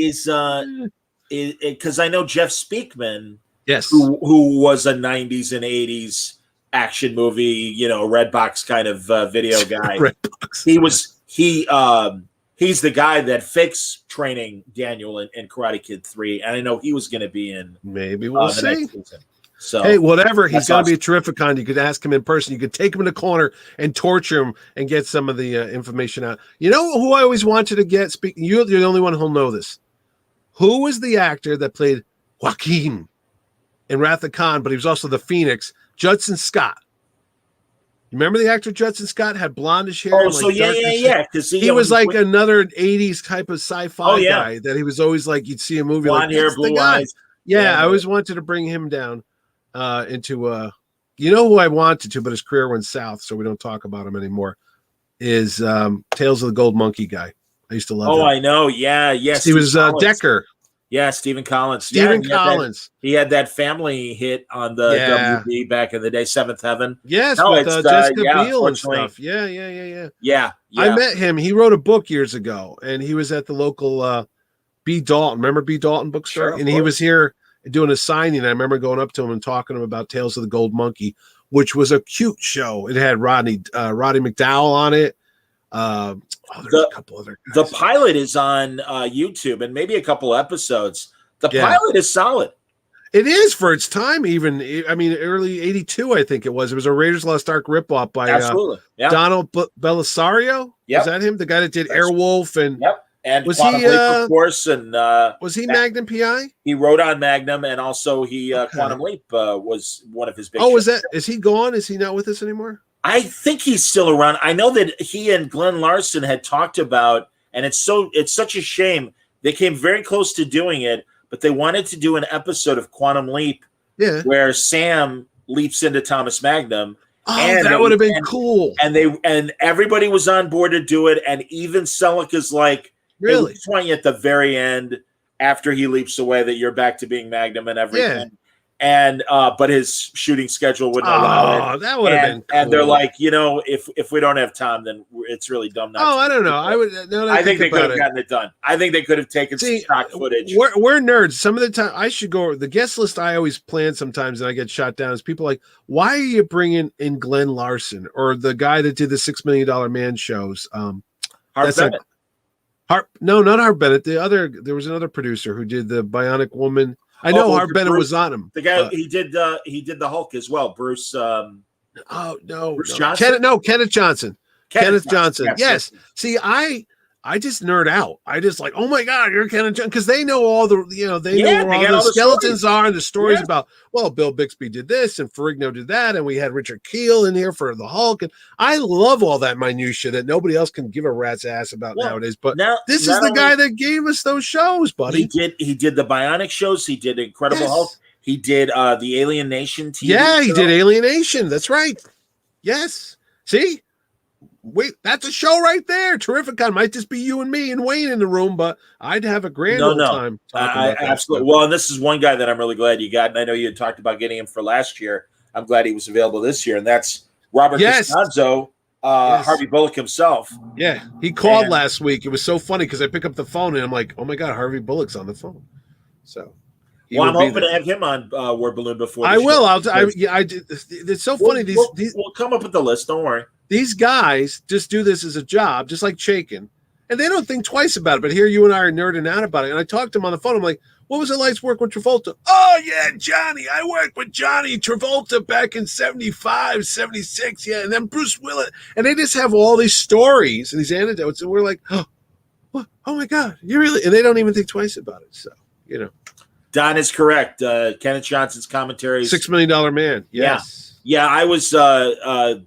because I know Jeff Speakman, yes, who was a 90s and 80s action movie, Redbox kind of video guy. He's the guy that fakes training Daniel in Karate Kid 3, and I know he was going to be in. Maybe we'll see. Next season. So hey, whatever, he's going to be a Terrificon. You could ask him in person. You could take him in the corner and torture him and get some of the information out. You know who I always wanted to get? You're the only one who'll know this. Who was the actor that played Joaquin in Wrath of Khan, but he was also the Phoenix? Judson Scott. You remember the actor Judson Scott had blondish hair? Oh, so yeah. Because he was like another '80s type of sci-fi guy that he was always like you'd see a movie blonde hair, blue eyes. Yeah, I always wanted to bring him down into who I wanted to, but his career went south, so we don't talk about him anymore. Is Tales of the Gold Monkey guy? I used to love him. Oh, I know. Yeah, yes. He was Decker. Yeah, Stephen Collins. Stephen Collins. He had that family hit on the WB back in the day, Seventh Heaven. Yes, with Jessica Biel and stuff. Yeah. I met him. He wrote a book years ago, and he was at the local B. Dalton. Remember B. Dalton bookstore? Sure, and he was here doing a signing. I remember going up to him and talking to him about Tales of the Gold Monkey, which was a cute show. It had Roddy McDowell on it. There's a couple other guys. The pilot is on YouTube and maybe a couple episodes. The pilot is solid. It is for its time. Even early '82, I think it was. It was a Raiders Lost Ark ripoff by Donald Belisario. Yep. Is that him? The guy that did Airwolf and And Was Quantum he, Leap, of course, and was he Magnum PI? he wrote on Magnum, and also Okay. Quantum Leap was one of his big. Oh, shows. is he gone? Is he not with us anymore? I think he's still around. I know that he and Glenn Larson had talked about, and it's such a shame. They came very close to doing it, but they wanted to do an episode of Quantum Leap, where Sam leaps into Thomas Magnum. Oh, that would have been cool. And everybody was on board to do it, and even Selleck is like, really, hey, we just want you at the very end after he leaps away that you're back to being Magnum and everything. Yeah. And but his shooting schedule wouldn't allow it. That would have been cool. And they're like, if we don't have time, then it's really dumb. Not I don't know. I think they could have gotten it done. I think they could have taken some stock footage. We're nerds. Some of the time, I should go. The guest list I always plan sometimes, and I get shot down. Is people like, why are you bringing in Glenn Larson or the guy that did the $6 Million Man shows? Harv Bennett. No, not Harv Bennett. There was another producer who did the Bionic Woman. I know Harv Bennett was on him. The guy he did the Hulk as well. Bruce. Bruce Johnson. Kenneth Johnson. Kenneth Johnson. Yes. See, I just nerd out. I just like, oh my God, you're Kenneth Johnson, because they know all the they know where all the skeletons are and the stories about. Well, Bill Bixby did this and Ferrigno did that, and we had Richard Keel in here for the Hulk, and I love all that minutia that nobody else can give a rat's ass about nowadays. But this is the guy that gave us those shows, buddy. He did the Bionic shows. He did Incredible Hulk. He did the Alien Nation TV. Yeah, he did Alien Nation. That's right. Yes. See. Wait, that's a show right there. Terrificon might just be you and me and Wayne in the room, but I'd have a grand old time talking about that. Absolutely. Well, and this is one guy that I'm really glad you got, and I know you had talked about getting him for last year. I'm glad he was available this year, and that's Robert Costanzo, Harvey Bullock himself. Yeah, he called last week. It was so funny because I pick up the phone and I'm like, oh my God, Harvey Bullock's on the phone. So. I'm hoping to have him on Word Balloon before. I will. It's so funny. We'll come up with the list. Don't worry. These guys just do this as a job, just like Chaikin, and they don't think twice about it. But here you and I are nerding out about it. And I talked to him on the phone. I'm like, what was it like to work with Travolta? Oh, yeah, Johnny. I worked with Johnny Travolta back in 75, 76. Yeah, and then Bruce Willis. And they just have all these stories and these anecdotes. And we're like, oh my God, you really? And they don't even think twice about it. So, Don is correct. Kenneth Johnson's commentary. $6 Million Man. Yes. Yeah, I was that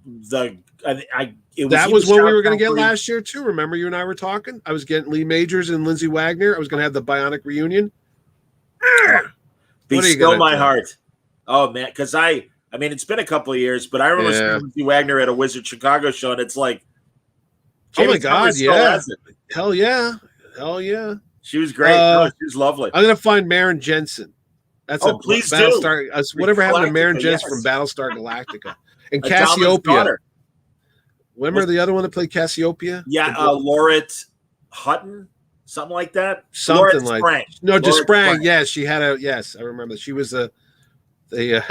was what we were going to get last year too. Remember, you and I were talking. I was getting Lee Majors and Lindsay Wagner. I was going to have the Bionic reunion. Be still my heart. Oh man, because I mean, it's been a couple of years, but I remember seeing Lindsay Wagner at a Wizard Chicago show, and it's like, oh my God, yeah, hell yeah. She was great. She was lovely. I'm going to find Maren Jensen. That's please Battlestar. Whatever happened to Maren Jensen from Battlestar Galactica and Cassiopeia? Remember the other one that played Cassiopeia? Yeah, Lauret Hutton, something like that. Something like Sprang. No, just Sprang. Yes, she had yes, I remember. She was the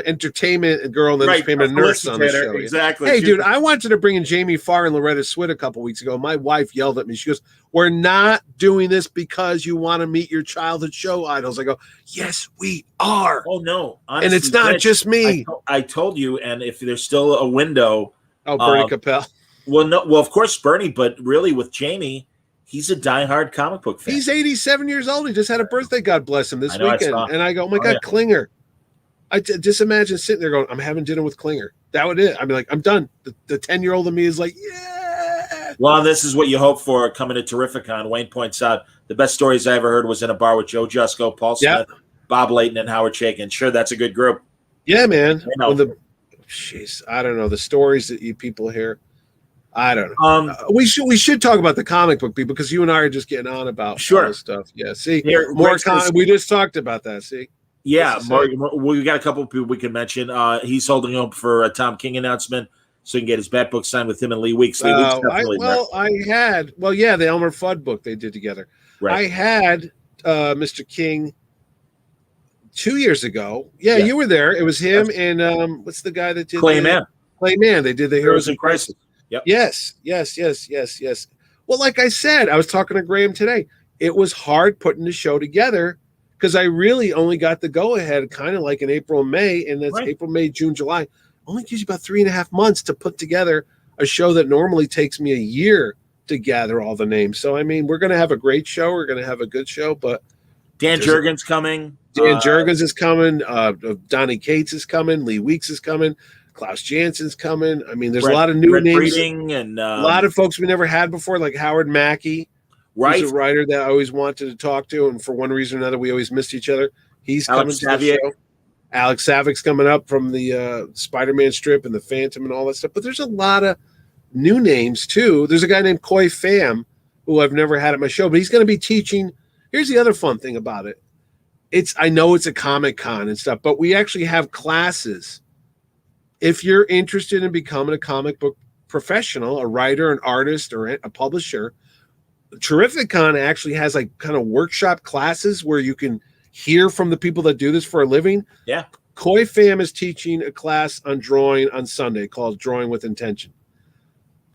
entertainment girl and then became a nurse on the show. Exactly. Hey, dude, I wanted to bring in Jamie Farr and Loretta Swit a couple weeks ago. My wife yelled at me. She goes, "We're not doing this because you want to meet your childhood show idols." I go, "Yes, we are." Oh no, honestly, and it's not just me. I told you, and if there's still a window, Bernie Capel. Well, of course, Bernie, but really with Jamie, he's a diehard comic book fan. He's 87 years old. He just had a birthday. God bless him this weekend. And I go, "Oh my God, Klinger." I just imagine sitting there going, I'm having dinner with Klinger. That would it. I mean, like, I'm done. The 10-year-old in me is like, yeah. Well, this is what you hope for coming to Terrificon. Wayne points out the best stories I ever heard was in a bar with Joe Jusko, Paul Smith, Bob Layton, and Howard Chaykin. Sure, that's a good group. Yeah, man. Jeez, I don't know. The stories that you people hear, I don't know. We should talk about the comic book people because you and I are just getting on about all this stuff. Yeah, see, we just talked about that, see? Yeah, we got a couple of people we can mention. He's holding up for a Tom King announcement, so he can get his bat book signed with him and Lee Weeks. The Elmer Fudd book they did together. Right. I had Mr. King 2 years ago. Yeah, you were there. It was him and what's the guy that did Clayman? Clayman. They did the Heroes in Crisis. Yep. Yes. Well, like I said, I was talking to Graham today. It was hard putting the show together. Because I really only got the go-ahead kind of like in April and May, and that's April, May, June, July. Only gives you about 3.5 months to put together a show that normally takes me a year to gather all the names. So, I mean, we're going to have a great show. We're going to have a good show, but Dan Jurgens coming. Dan Jurgens is coming. Donnie Cates is coming. Lee Weeks is coming. Klaus Jansen's coming. I mean, there's a lot of new names. And a lot of folks we never had before, like Howard Mackey, who's a writer that I always wanted to talk to, and for one reason or another, we always missed each other. He's coming to the show. Alex Savic's coming up from the Spider-Man strip and the Phantom and all that stuff. But there's a lot of new names, too. There's a guy named Koi Pham, who I've never had at my show, but he's going to be teaching. Here's the other fun thing about it. I know it's a Comic-Con and stuff, but we actually have classes. If you're interested in becoming a comic book professional, a writer, an artist, or a publisher, Terrificon actually has like kind of workshop classes where you can hear from the people that do this for a living. Yeah. Koi Pham is teaching a class on drawing on Sunday called Drawing with Intention.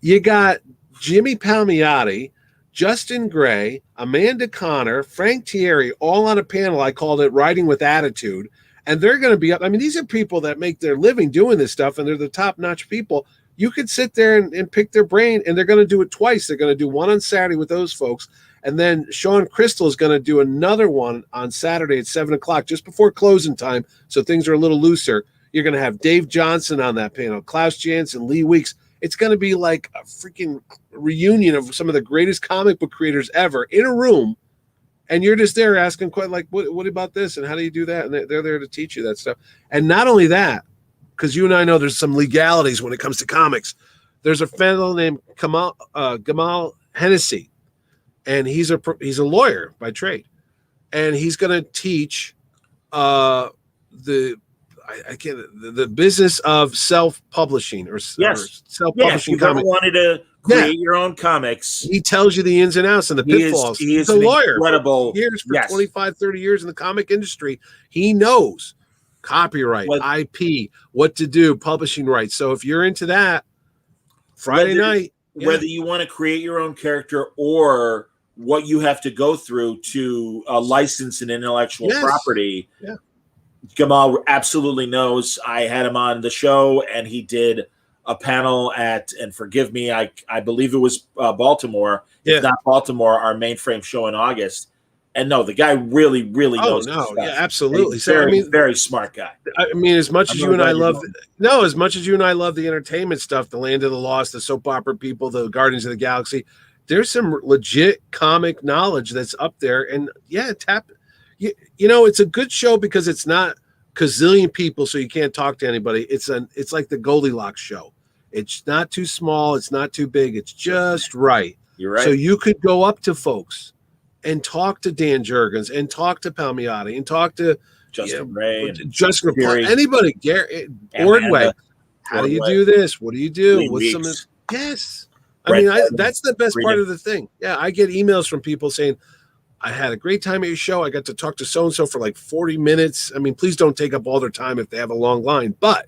You got Jimmy Palmiotti, Justin Gray, Amanda Connor, Frank Thierry, all on a panel. I called it Writing with Attitude. And they're going to be up. I mean, these are people that make their living doing this stuff, and they're the top-notch people. You could sit there and pick their brain, and they're going to do it twice. They're going to do one on Saturday with those folks, and then Sean Crystal is going to do another one on Saturday at 7 o'clock, just before closing time, so things are a little looser. You're going to have Dave Johnson on that panel, Klaus Jansen, Lee Weeks. It's going to be like a freaking reunion of some of the greatest comic book creators ever in a room. And you're just there asking, quite like, what about this? And how do you do that? And they're there to teach you that stuff. And not only that, because you and I know there's some legalities when it comes to comics. There's a fellow named Gamal Hennessy, and he's a lawyer by trade. And he's going to teach the business of self-publishing or self-publishing. Yeah, if you've ever wanted to create your own comics. He tells you the ins and outs and the pitfalls. He's a lawyer. Incredible. Years for 25, 30 years in the comic industry. He knows copyright, IP, what to do, publishing rights. So if you're into that, Friday night. Whether you want to create your own character or what you have to go through to license an intellectual property. Yeah. Gamal absolutely knows. I had him on the show, and he did a panel at, and forgive me, I believe it was Baltimore. If not Baltimore, our mainframe show in August. And no, the guy really, really knows. Oh, no, yeah, absolutely. So, I mean, very smart guy. I mean, as much as you and I love the entertainment stuff, the Land of the Lost, the soap opera people, the Guardians of the Galaxy, there's some legit comic knowledge that's up there. And you know, it's a good show because it's not gazillion people, so you can't talk to anybody. It's like the Goldilocks show. It's not too small, it's not too big, it's just right. You're right. So you could go up to folks and talk to Dan Jurgens and talk to Palmiotti and talk to Justin Ray, Justin anybody, Gary Ordway. How do you do this? What do you do? What's some of this? Yes. I mean, that's the best part of the thing. Yeah, I get emails from people saying, I had a great time at your show. I got to talk to so-and-so for like 40 minutes. I mean, please don't take up all their time if they have a long line. But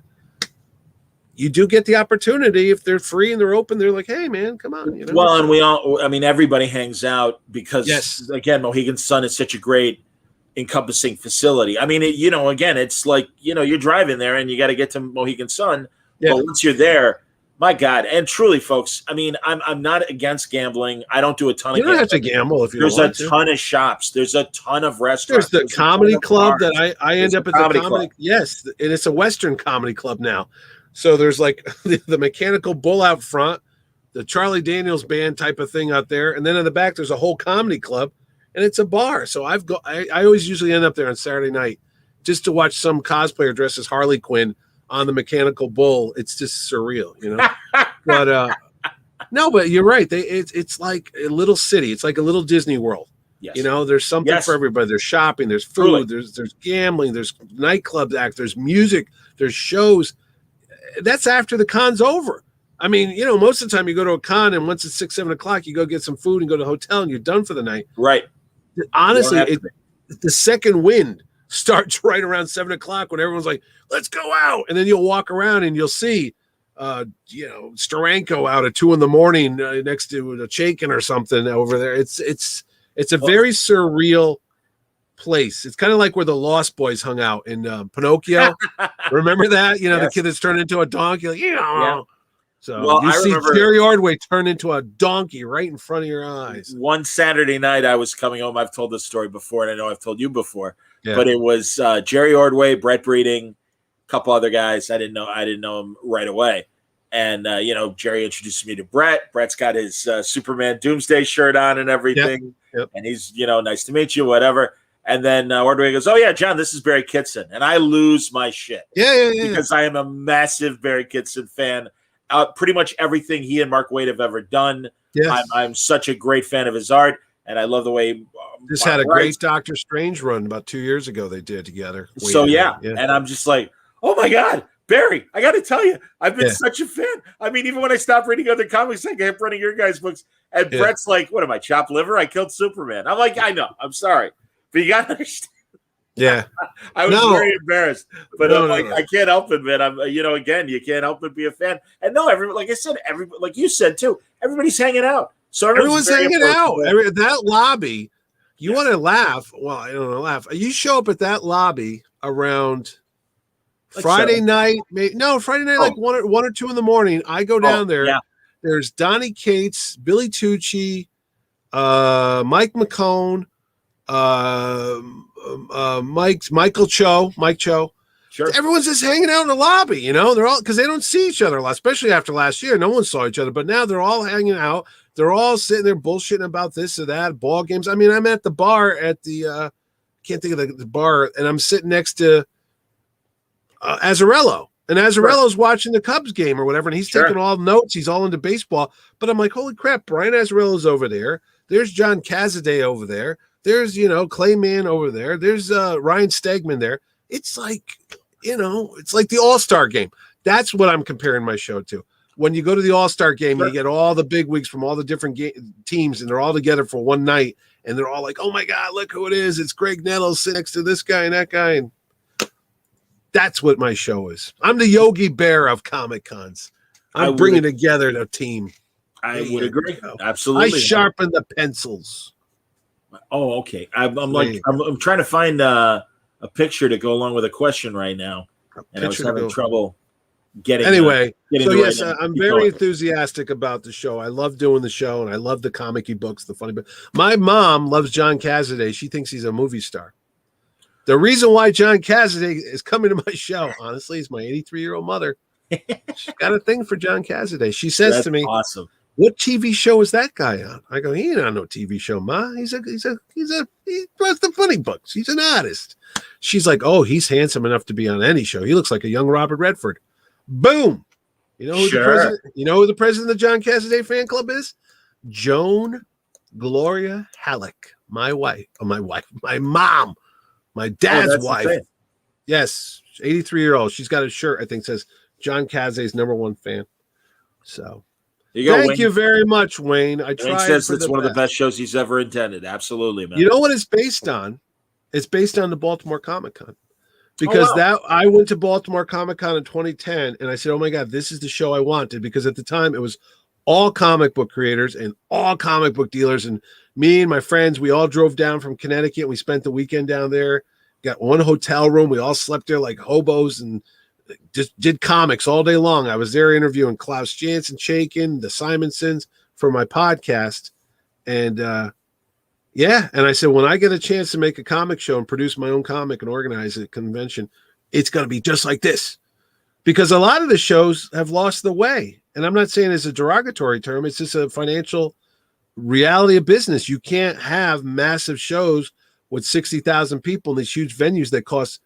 you do get the opportunity if they're free and they're open. They're like, hey, man, come on. You know? Well, and everybody hangs out because, again, Mohegan Sun is such a great encompassing facility. I mean, it's like, you're driving there and you got to get to Mohegan Sun. Yeah. But once you're there, my God, and truly, folks, I mean, I'm not against gambling. I don't do a ton of gambling. You don't have to gamble if you don't want to. There's a ton of shops. There's a ton of restaurants. There's the comedy club that I end up at the comedy club. Yes, and it's a Western comedy club now. So there's like the Mechanical Bull out front, the Charlie Daniels band type of thing out there, and then in the back there's a whole comedy club, and it's a bar. So I always usually end up there on Saturday night just to watch some cosplayer dressed as Harley Quinn on the Mechanical Bull. It's just surreal, But no, but you're right. It's like a little city. It's like a little Disney World. Yes. There's something for everybody. There's shopping, there's food, there's gambling, there's nightclub acts, there's music, there's shows. That's after the con's over. I mean, most of the time you go to a con and once it's 6, 7 o'clock, you go get some food and go to a hotel and you're done for the night. Right. Honestly, the second wind starts right around 7 o'clock when everyone's like, let's go out. And then you'll walk around and you'll see, Steranko out at 2 a.m. Next to a Chaikin or something over there. It's a very surreal place. It's kind of like where the Lost Boys hung out in Pinocchio. Remember that? The kid that's turned into a donkey. So Well, you I see remember Jerry Ordway turn into a donkey right in front of your eyes. one Saturday night I was coming home. I've told this story before, and I know I've told you before. Yeah. But it was Jerry Ordway, Brett Breeding, a couple other guys. I didn't know him right away. And Jerry introduced me to Brett. Brett's got his Superman Doomsday shirt on and everything. Yep. And he's nice to meet you, whatever. And then Ordway goes, "Oh yeah, John, this is Barry Kitson," and I lose my shit. Yeah. Because I am a massive Barry Kitson fan. Pretty much everything he and Mark Waid have ever done. Yes. I'm such a great fan of his art, and I love the way. Just Mark had a writes. great Doctor Strange run about 2 years ago. They did together. So yeah, and I'm just like, oh my god, Barry! I got to tell you, I've been such a fan. I mean, even when I stopped reading other comics, I kept running your guys' books. And Brett's like, "What am I, chopped liver? I killed Superman." I'm like, "I know. I'm sorry, but you got to understand." Yeah, I was very embarrassed, but I'm like, no. I can't help it, man. I'm, again, you can't help but be a fan. And no, like I said, like you said too, everybody's hanging out. So everyone's hanging out. That lobby, you want to laugh? Well, I don't know, laugh. You show up at that lobby around Friday night. Friday night, like one or 2 in the morning. I go down there. Yeah. There's Donnie Cates, Billy Tucci, Mike McCone, Mike Cho. Sure. Everyone's just hanging out in the lobby, they're all, because they don't see each other a lot, especially after last year. No one saw each other, but now they're all hanging out. They're all sitting there bullshitting about this or that, ball games. I mean, I'm at the bar at the can't think of the bar, and I'm sitting next to Azzarello, and Azzarello's watching the Cubs game or whatever, and he's taking all notes. He's all into baseball, but I'm like, holy crap, Brian Azzarello's over there. There's John Cazaday over there. There's, Clayman over there. There's Ryan Stegman there. It's like, it's like the All-Star game. That's what I'm comparing my show to. When you go to the All-Star game, you get all the big wigs from all the different teams, and they're all together for one night, and they're all like, oh my God, look who it is. It's Greg Nettles sitting next to this guy and that guy. And that's what my show is. I'm the Yogi Bear of Comic Cons. I'm bringing together the team. I would agree. Absolutely. I sharpen the pencils. Oh, okay. I'm trying to find a picture to go along with a question right now, and I was having trouble getting. Anyway, so yes, right I'm very enthusiastic about the show. I love doing the show, and I love the comic-y books, the funny books. My mom loves John Cazaday. She thinks he's a movie star. The reason why John Cazaday is coming to my show, honestly, is my 83-year-old mother. She's got a thing for John Cazaday. She says to me, "Awesome. What TV show is that guy on?" I go, "He ain't on no TV show, Ma. He writes the funny books. He's an artist." She's like, "Oh, he's handsome enough to be on any show. He looks like a young Robert Redford." Boom. You know who the president? You know who the president of the John Cazaday fan club is? Joan Gloria Hallock, my mom, my dad's wife. Yes, 83-year-old. She's got a shirt I think says John Cazaday's #1 fan. So. Thank you very much, Wayne. I tried. Says it's one of the best shows he's ever attended. Absolutely, man. You know what it's based on? It's based on the Baltimore Comic Con. Because I went to Baltimore Comic Con in 2010, and I said, oh my God, this is the show I wanted. Because at the time, it was all comic book creators and all comic book dealers. And me and my friends, we all drove down from Connecticut. We spent the weekend down there, got one hotel room. We all slept there like hobos and just did comics all day long. I was there interviewing Klaus Janson, Chaykin, the Simonsons for my podcast. And and I said, when I get a chance to make a comic show and produce my own comic and organize a convention, it's going to be just like this. Because a lot of the shows have lost the way. And I'm not saying it's a derogatory term. It's just a financial reality of business. You can't have massive shows with 60,000 people in these huge venues that cost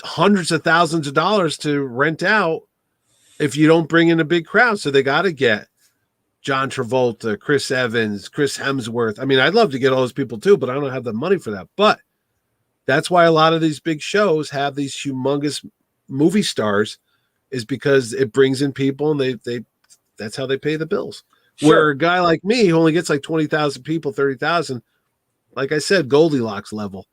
hundreds of thousands of dollars to rent out if you don't bring in a big crowd. So they got to get John Travolta, Chris Evans, Chris Hemsworth. I mean, I'd love to get all those people too, but I don't have the money for that. But that's why a lot of these big shows have these humongous movie stars, is because it brings in people and they that's how they pay the bills. Sure. Where a guy like me who only gets like 20,000 people, 30,000, like I said, Goldilocks level.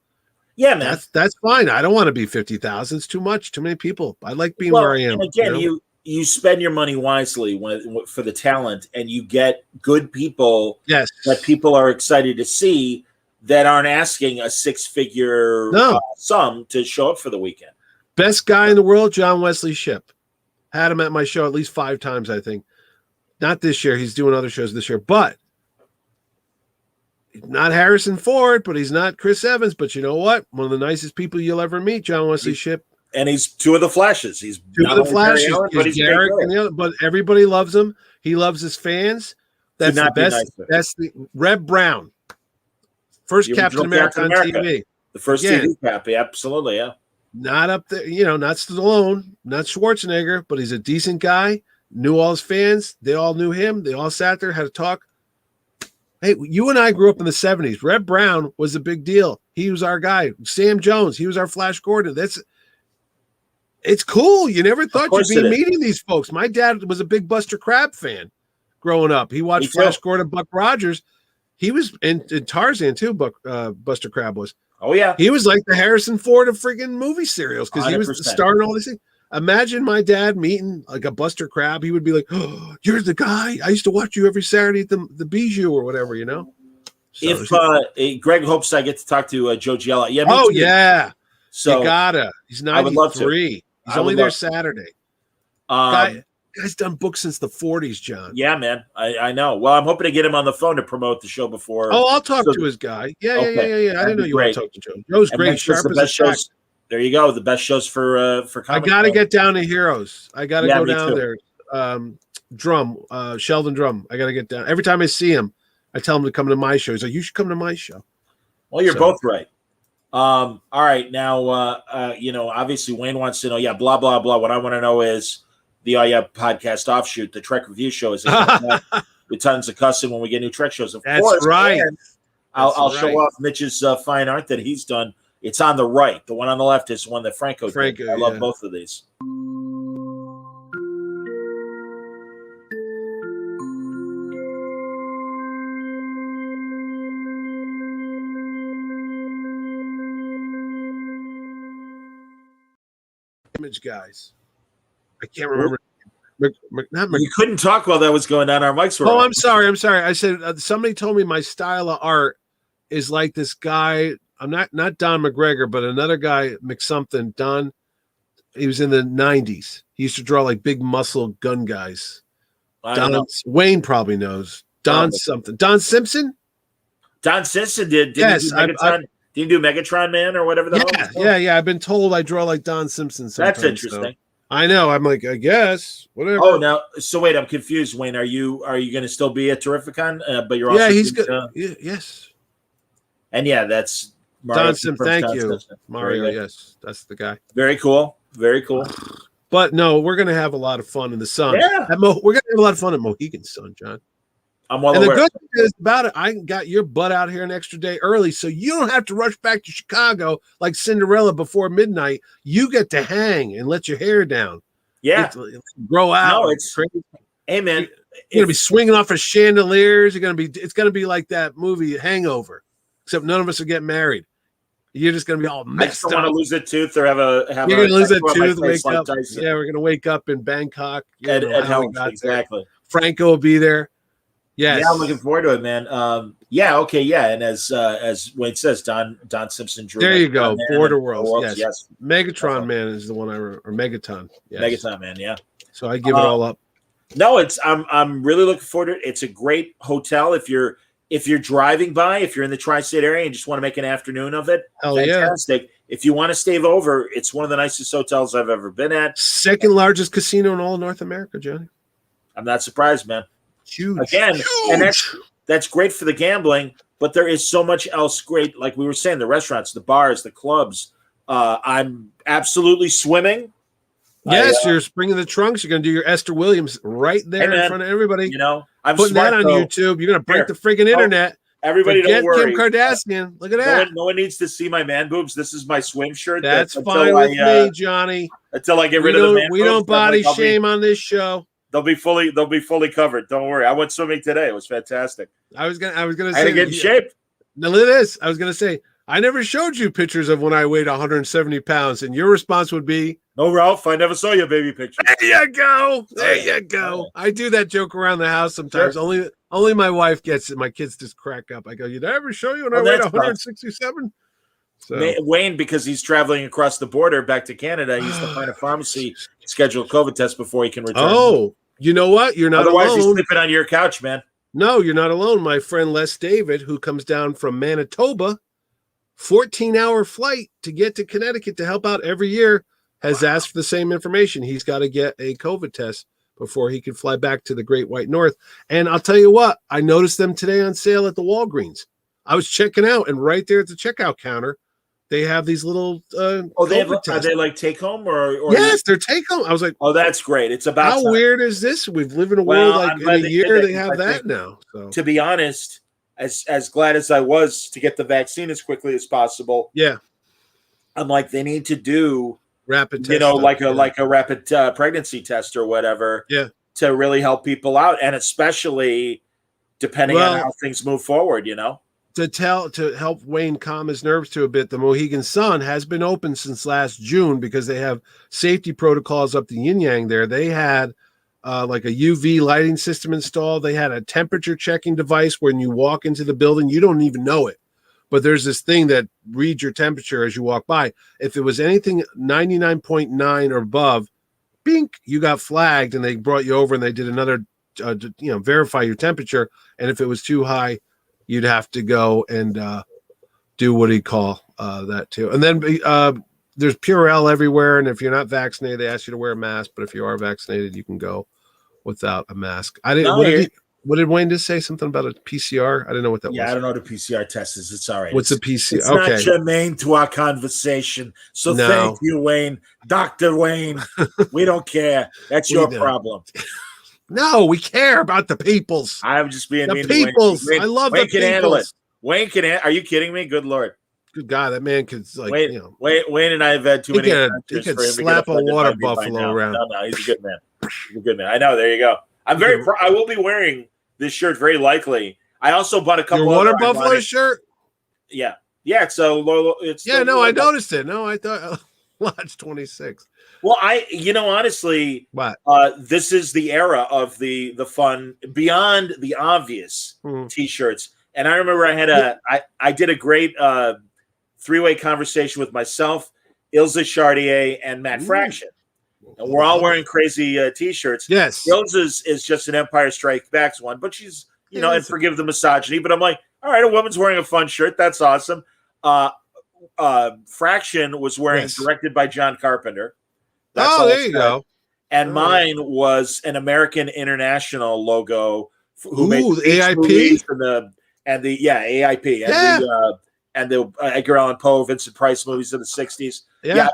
Yeah, man. That's fine. I don't want to be 50,000. It's too much. Too many people. I like being where I am. And again, you spend your money wisely for the talent, and you get good people that people are excited to see that aren't asking a 6-figure sum to show up for the weekend. Best guy in the world, John Wesley Shipp. Had him at my show at least 5 times, I think. Not this year. He's doing other shows this year, but not Harrison Ford, but he's not Chris Evans. But you know what? One of the nicest people you'll ever meet, John Wesley Shipp. And he's 2 of the Flashes. He's two of the Flashes, but he's Garrick and the other, but everybody loves him. He loves his fans. That's the best. That's the Reb Brown, first Captain America on TV. The first TV cap, absolutely, yeah. Not up there, not Stallone, not Schwarzenegger, but he's a decent guy. Knew all his fans. They all knew him. They all sat there, had a talk. Hey, you and I grew up in the 70s. Reb Brown was a big deal. He was our guy. Sam Jones, he was our Flash Gordon. It's cool. You never thought you'd be meeting these folks. My dad was a big Buster Crabbe fan growing up. He watched Flash Gordon, Buck Rogers. He was in Tarzan too, Buster Crabbe was. Oh, yeah. He was like the Harrison Ford of friggin' movie serials because he was starring all these things. Imagine my dad meeting like a Buster Crabbe. He would be like, "Oh, you're the guy. I used to watch you every Saturday at the Bijou or whatever, So if Greg hopes I get to talk to Joe Giella. Yeah. Yeah. So you gotta. He's 93. I would love to. He's only there Saturday. Guy's done books since the 40s, John. Yeah, man. I know. Well, I'm hoping to get him on the phone to promote the show before. Oh, I'll talk to his guy. Yeah. I didn't know you want to talk to Joe. Joe's great. Sharp as a tack. There you go. The best shows for I got to get down to Heroes. I got to go down there. Sheldon Drum. I got to get down. Every time I see him, I tell him to come to my show. He's like, you should come to my show. Well, you're both right. All right. Now, obviously Wayne wants to know, blah, blah, blah. What I want to know is the podcast offshoot, the Trek review show is with tons of cussing when we get new Trek shows. Of That's course, right. I'll show off Mitch's fine art that he's done. It's on the right. The one on the left is the one that Franco did. I love both of these. Image guys. I can't remember. You couldn't talk while that was going on. Our mics were off. I'm sorry. I said somebody told me my style of art is like this guy. I'm not Don McGregor, but another guy, McSomething. Don, he was in the 90s. He used to draw like big muscle gun guys. Wayne probably knows. Don something. Don Simpson? Don Simpson did. Yes. Did you do Megatron Man or whatever the hell? Yeah. I've been told I draw like Don Simpson sometimes. That's interesting. So. I know. I'm like, I guess. Whatever. Oh, now, so wait, I'm confused, Wayne. Are you going to still be at Terrificon? But you're also he's good. Yes. And that's Mario. Don Simpson. Thank you, Mario. Yes, that's the guy. Very cool. Very cool. But no, we're going to have a lot of fun in the sun. Yeah. We're going to have a lot of fun at Mohegan Sun, John. I'm well aware. And the good thing is about it, I got your butt out here an extra day early, so you don't have to rush back to Chicago like Cinderella before midnight. You get to hang and let your hair down. Yeah. Grow out. No, it's crazy. Hey, man. You're going to be swinging off of chandeliers. It's going to be like that movie Hangover, except none of us are getting married. You're just going to be all messed up. I don't want to lose a tooth or have You're going to lose a tooth, wake up. Yeah, we're going to wake up in Bangkok. At home, exactly. Franco will be there. Yes. Yeah, I'm looking forward to it, man. And as Wayne says, Don Simpson drew. There you go. Border Worlds. Yes. Megatron Man is the one or Megaton. Yes. Megaton Man, yeah. So I give it all up. No, I'm really looking forward to it. It's a great hotel if you're driving by, if you're in the tri-state area and just want to make an afternoon of it. Hell fantastic. Yeah. If you want to stay over, it's one of the nicest hotels I've ever been at. Second largest casino in all of North America, Johnny. I'm not surprised, man. Huge. Again, huge. And that's great for the gambling, but there is so much else great. Like we were saying, the restaurants, the bars, the clubs. I'm absolutely swimming. Yes, you're springing the trunks. You're going to do your Esther Williams right there in front of everybody. I'm putting that on YouTube. You're going to break the friggin' internet. Everybody, don't worry. Kim Kardashian. Look at that. No one needs to see my man boobs. This is my swim shirt. That's fine with me, Johnny. Until I get rid of the man boobs. We don't body shame on this show. They'll be fully covered. Don't worry. I went swimming today. It was fantastic. I was gonna say I had to get in shape. Now look at this. I was gonna say I never showed you pictures of when I weighed 170 pounds, and your response would be, "No, Ralph, I never saw your baby picture." There you go. There you go. I do that joke around the house sometimes. Sure. Only my wife gets it. My kids just crack up. I go, "Did I ever show you when I weighed 167?" So Wayne, because he's traveling across the border back to Canada, he used to find a pharmacy schedule a COVID test before he can return. Oh, you know what? You're not Otherwise, alone. he's sleeping on your couch, man. No, you're not alone. My friend Les David, who comes down from Manitoba, 14-hour flight to get to Connecticut to help out every year, has asked for the same information. He's got to get a COVID test before he can fly back to the Great White North. And I'll tell you what, I noticed them today on sale at the Walgreens. I was checking out, and right there at the checkout counter, they have these little are they like take home or yes, they're take home. I was like, oh, that's great. It's about how time. Weird is this? We've lived in a world like in a year they have that now. So to be honest, as glad as I was to get the vaccine as quickly as possible, yeah, I'm like, they need to do rapid test, you know, like a rapid pregnancy test or whatever, to really help people out, and especially depending on how things move forward, you know. To help Wayne calm his nerves to a bit, the Mohegan Sun has been open since last June because they have safety protocols up the yin yang there. They had like a UV lighting system installed. They had a temperature checking device when you walk into the building. You don't even know it, but there's this thing that reads your temperature as you walk by. If it was anything 99.9 or above, bink, you got flagged, and they brought you over and they did another, verify your temperature. And if it was too high, you'd have to go and do what do you call that too. And then there's Purell everywhere. And if you're not vaccinated, they ask you to wear a mask. But if you are vaccinated, you can go without a mask. I didn't. What did Wayne just say? Something about a PCR? I didn't know what that was. Yeah, I don't know what a PCR test is. It's all right. What's a PCR? It's not germane to our conversation. So thank you, Wayne. Dr. Wayne. We don't care. That's your problem. No, we care about the peoples. I'm just being mean peoples. To Wayne. I love Wayne the can peoples. handle it. Wayne can. Are you kidding me? Good Lord. Good God, that man could Wayne and I have had too many. He could slap a water buffalo around. No, he's a good man. He's a good man. I know. There you go. I will be wearing this shirt very likely. I also bought a couple. Your water buffalo shirt. Yeah. So it's. Yeah. No, I noticed it. No, I thought. Watch 26. Well, honestly, this is the era of the fun beyond the obvious T-shirts. And I remember I did a great three-way conversation with myself, Ilza Chartier, and Matt Fraction. And we're all wearing crazy T-shirts. Yes. Ilza's is just an Empire Strikes Back one, but she's, and forgive the misogyny, but I'm like, all right, a woman's wearing a fun shirt. That's awesome. Fraction was wearing directed by John Carpenter. That's there you go. And mine was an American International logo who made the AIP and the AIP and the Edgar Allan Poe, Vincent Price movies of the 60s. Yeah,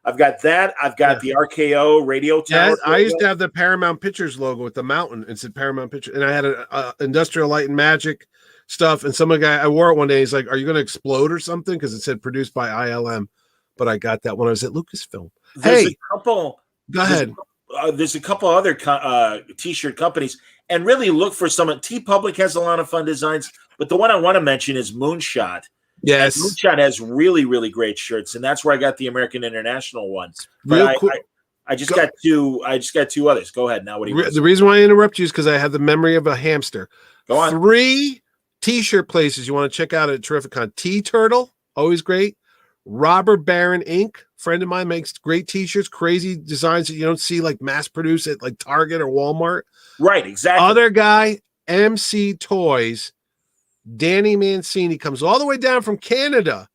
I've got that. I've got the RKO radio tower. Yeah, I used to have the Paramount Pictures logo with the mountain. It said Paramount Pictures, and I had a Industrial Light and Magic stuff. And some guy, I wore it one day. He's like, "Are you going to explode or something?" Because it said produced by ILM. But I got that when I was at Lucasfilm. Go ahead. There's a couple other T-shirt companies, and really look for some. T-Public has a lot of fun designs, but the one I want to mention is Moonshot. Yes, and Moonshot has really, really great shirts, and that's where I got the American International ones. I just got two. I just got two others. Go ahead now. What do you? The reason why I interrupt you is because I have the memory of a hamster. Go on. 3 T-shirt places you want to check out at Terrificon. T-Turtle, always great. Robert Barron Inc., friend of mine, makes great T-shirts, crazy designs that you don't see like mass produced at like Target or Walmart. Right, exactly. Other guy, MC Toys, Danny Mancini, comes all the way down from Canada.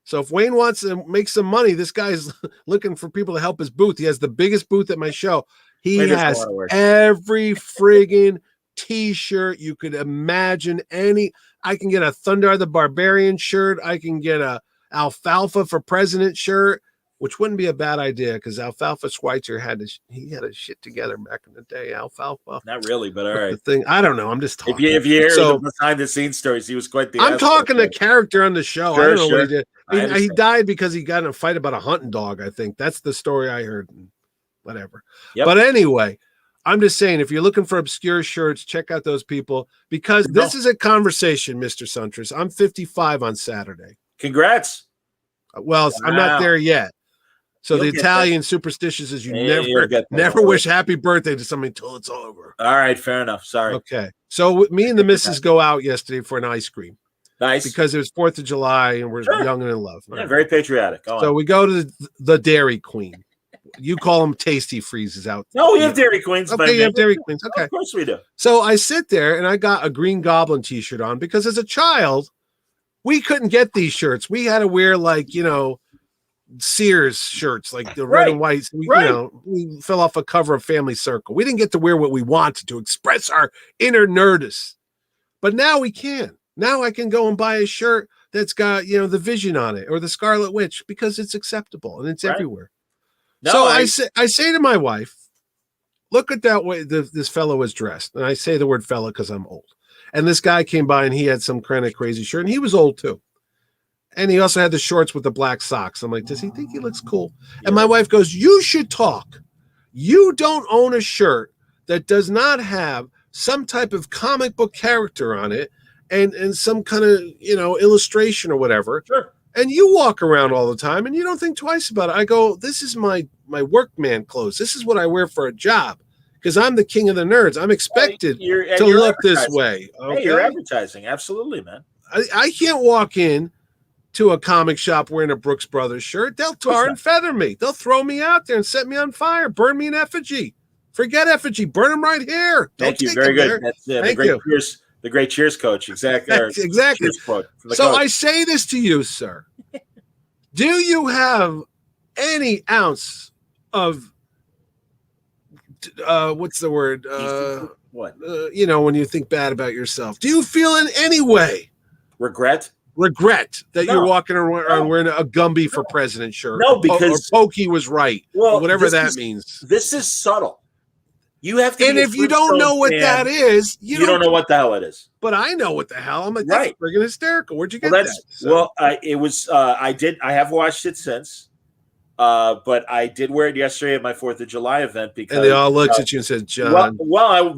So if Wayne wants to make some money, this guy's looking for people to help his booth. He has the biggest booth at my show. He has every friggin' T-shirt you could imagine. I can get a Thunder the Barbarian shirt. I can get a Alfalfa for President shirt, which wouldn't be a bad idea because Alfalfa Schweitzer had a shit together back in the day. Alfalfa, not really, but all right. The thing, I don't know. I'm just talking. If you hear the behind the scenes stories, he was quite the. I'm talking the character on the show. Sure, I don't know what he did. He died because he got in a fight about a hunting dog. I think that's the story I heard. Whatever. Yep. But anyway, I'm just saying, if you're looking for obscure shirts, check out those people because this is a conversation, Mr. Suntress. I'm 55 on Saturday. Congrats. Well, I'm not there yet. So the Italian superstitious is you never wish happy birthday to somebody until it's over. All right, fair enough. Sorry. Okay. So me and the missus go out yesterday for an ice cream. Nice. Because it was 4th of July and we're young and in love. Yeah, very patriotic. So we go to the Dairy Queen. You call them tasty freezes out. No, we have Dairy Queens. Okay, you have Dairy Queens. Okay. Of course we do. So I sit there and I got a Green Goblin t-shirt on because as a child, we couldn't get these shirts. We had to wear Sears shirts, like the red and white. We fell off a cover of Family Circle. We didn't get to wear what we wanted to express our inner nerdist. But now we can. Now I can go and buy a shirt that's got, the Vision on it or the Scarlet Witch because it's acceptable and it's everywhere. No, so I say to my wife, look at that way this fellow is dressed. And I say the word fella because I'm old. And this guy came by and he had some kind of crazy shirt and he was old too. And he also had the shorts with the black socks. I'm like, does he think he looks cool? Yeah. And my wife goes, you should talk. You don't own a shirt that does not have some type of comic book character on it and some kind of, illustration or whatever. Sure. And you walk around all the time and you don't think twice about it. I go, this is my workman clothes. This is what I wear for a job because I'm the king of the nerds. I'm expected to look this way. Okay? Hey, you're advertising. Absolutely, man. I can't walk in to a comic shop wearing a Brooks Brothers shirt. They'll tar and feather me. They'll throw me out there and set me on fire, burn me in effigy. Forget effigy, burn them right here. Thank you. Very good. That's the great Cheers coach. Exactly. Exactly. So I say this to you, sir. Do you have any ounce of what's the word? What? When you think bad about yourself. Do you feel in any way regret that you're walking around wearing a Gumby for President shirt? No, because Pokey was right. Well, whatever that means. This is subtle. You have to. And if you don't know what that is, you don't know what the hell it is. But I know what the hell. I'm like, that's friggin' hysterical. Where'd you get that? Well, it was. I have watched it since. But I did wear it yesterday at my 4th of July event because and they all looked at you and said, "John."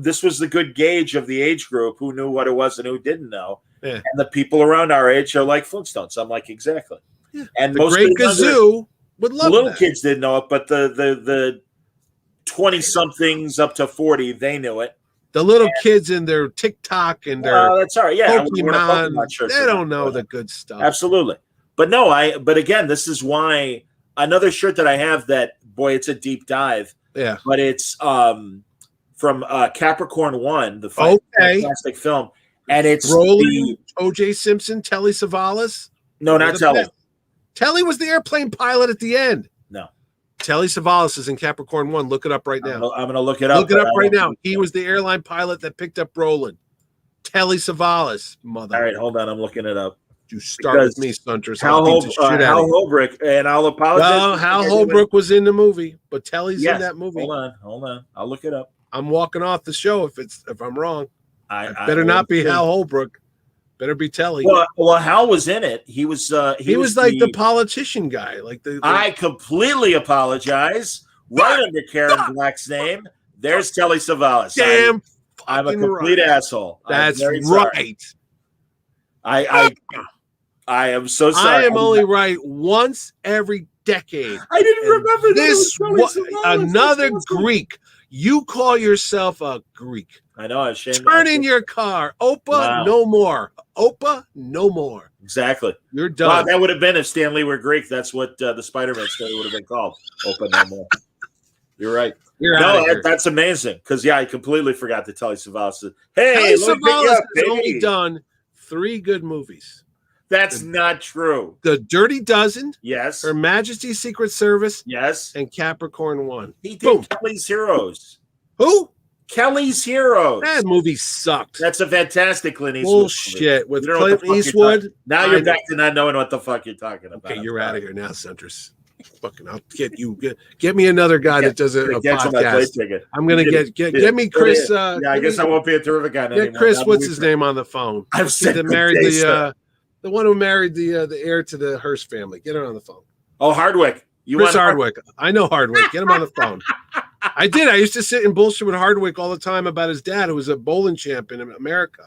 This was the good gauge of the age group who knew what it was and who didn't know. Yeah. And the people around our age are like Flintstones. I'm like, exactly. Yeah. And the most Great Gazoo would love little that. Kids didn't know it, but the 20-somethings up to 40, they knew it. The little kids in their TikTok and their that's all right. Yeah, Pokemon they don't know the good stuff. Absolutely. But no, but again, this is why another shirt that I have that, boy, it's a deep dive. Yeah. But it's from Capricorn 1, the fantastic film. And it's Rolling, O.J. Simpson, Telly Savalas. No, not Telly. Telly was the airplane pilot at the end. No. Telly Savalas is in Capricorn 1. Look it up right now. I'm going to look it up. Look it up right now. He was the airline pilot that picked up Roland. Telly Savalas, mother. All right, hold on. I'm looking it up. You start with me, Suntress. Hal Holbrook, and I'll apologize. Well, Hal Holbrook was in the movie, but Telly's in that movie. Hold on. I'll look it up. I'm walking off the show if I'm wrong. I better not be Hal Holbrook. Better be Telly. Well, Hal was in it. He was like the politician guy. I completely apologize. Right under Karen Black's name. There's Telly Savalas. Damn. I'm a complete asshole. That's right. I am so sorry. I am only right once every decade. I didn't remember this. Another Greek. You call yourself a Greek. I know. I'm ashamed. Turn in your car. Opa, no more. Opa, no more. Exactly. You're done. Wow, that would have been if Stan Lee were Greek. That's what the Spider-Man story would have been called. Opa, no more. You're right. That's amazing. Because, I completely forgot to tell you Savalas. Hey, Savalas has only done 3 good movies. That's not true. The Dirty Dozen. Yes. Her Majesty's Secret Service. Yes. And Capricorn 1. He did Kelly's Heroes. Who? Kelly's Heroes. That movie sucked. That's a fantastic Clint Eastwood bullshit with Clint Eastwood. Now you're back to not knowing what the fuck you're talking about. Okay, you're out of here now, Centris. Fucking, I'll get you. Get me another guy that does a podcast. I'm gonna get me Chris. I guess I won't be a Terrificon anymore. Get Chris. What's his name on the phone? I've said the one who married the heir to the Hearst family. Get her on the phone. Oh, Hardwick. Chris Hardwick. I know Hardwick. Get him on the phone. I did. I used to sit and bullshit with Hardwick all the time about his dad, who was a bowling champion in America.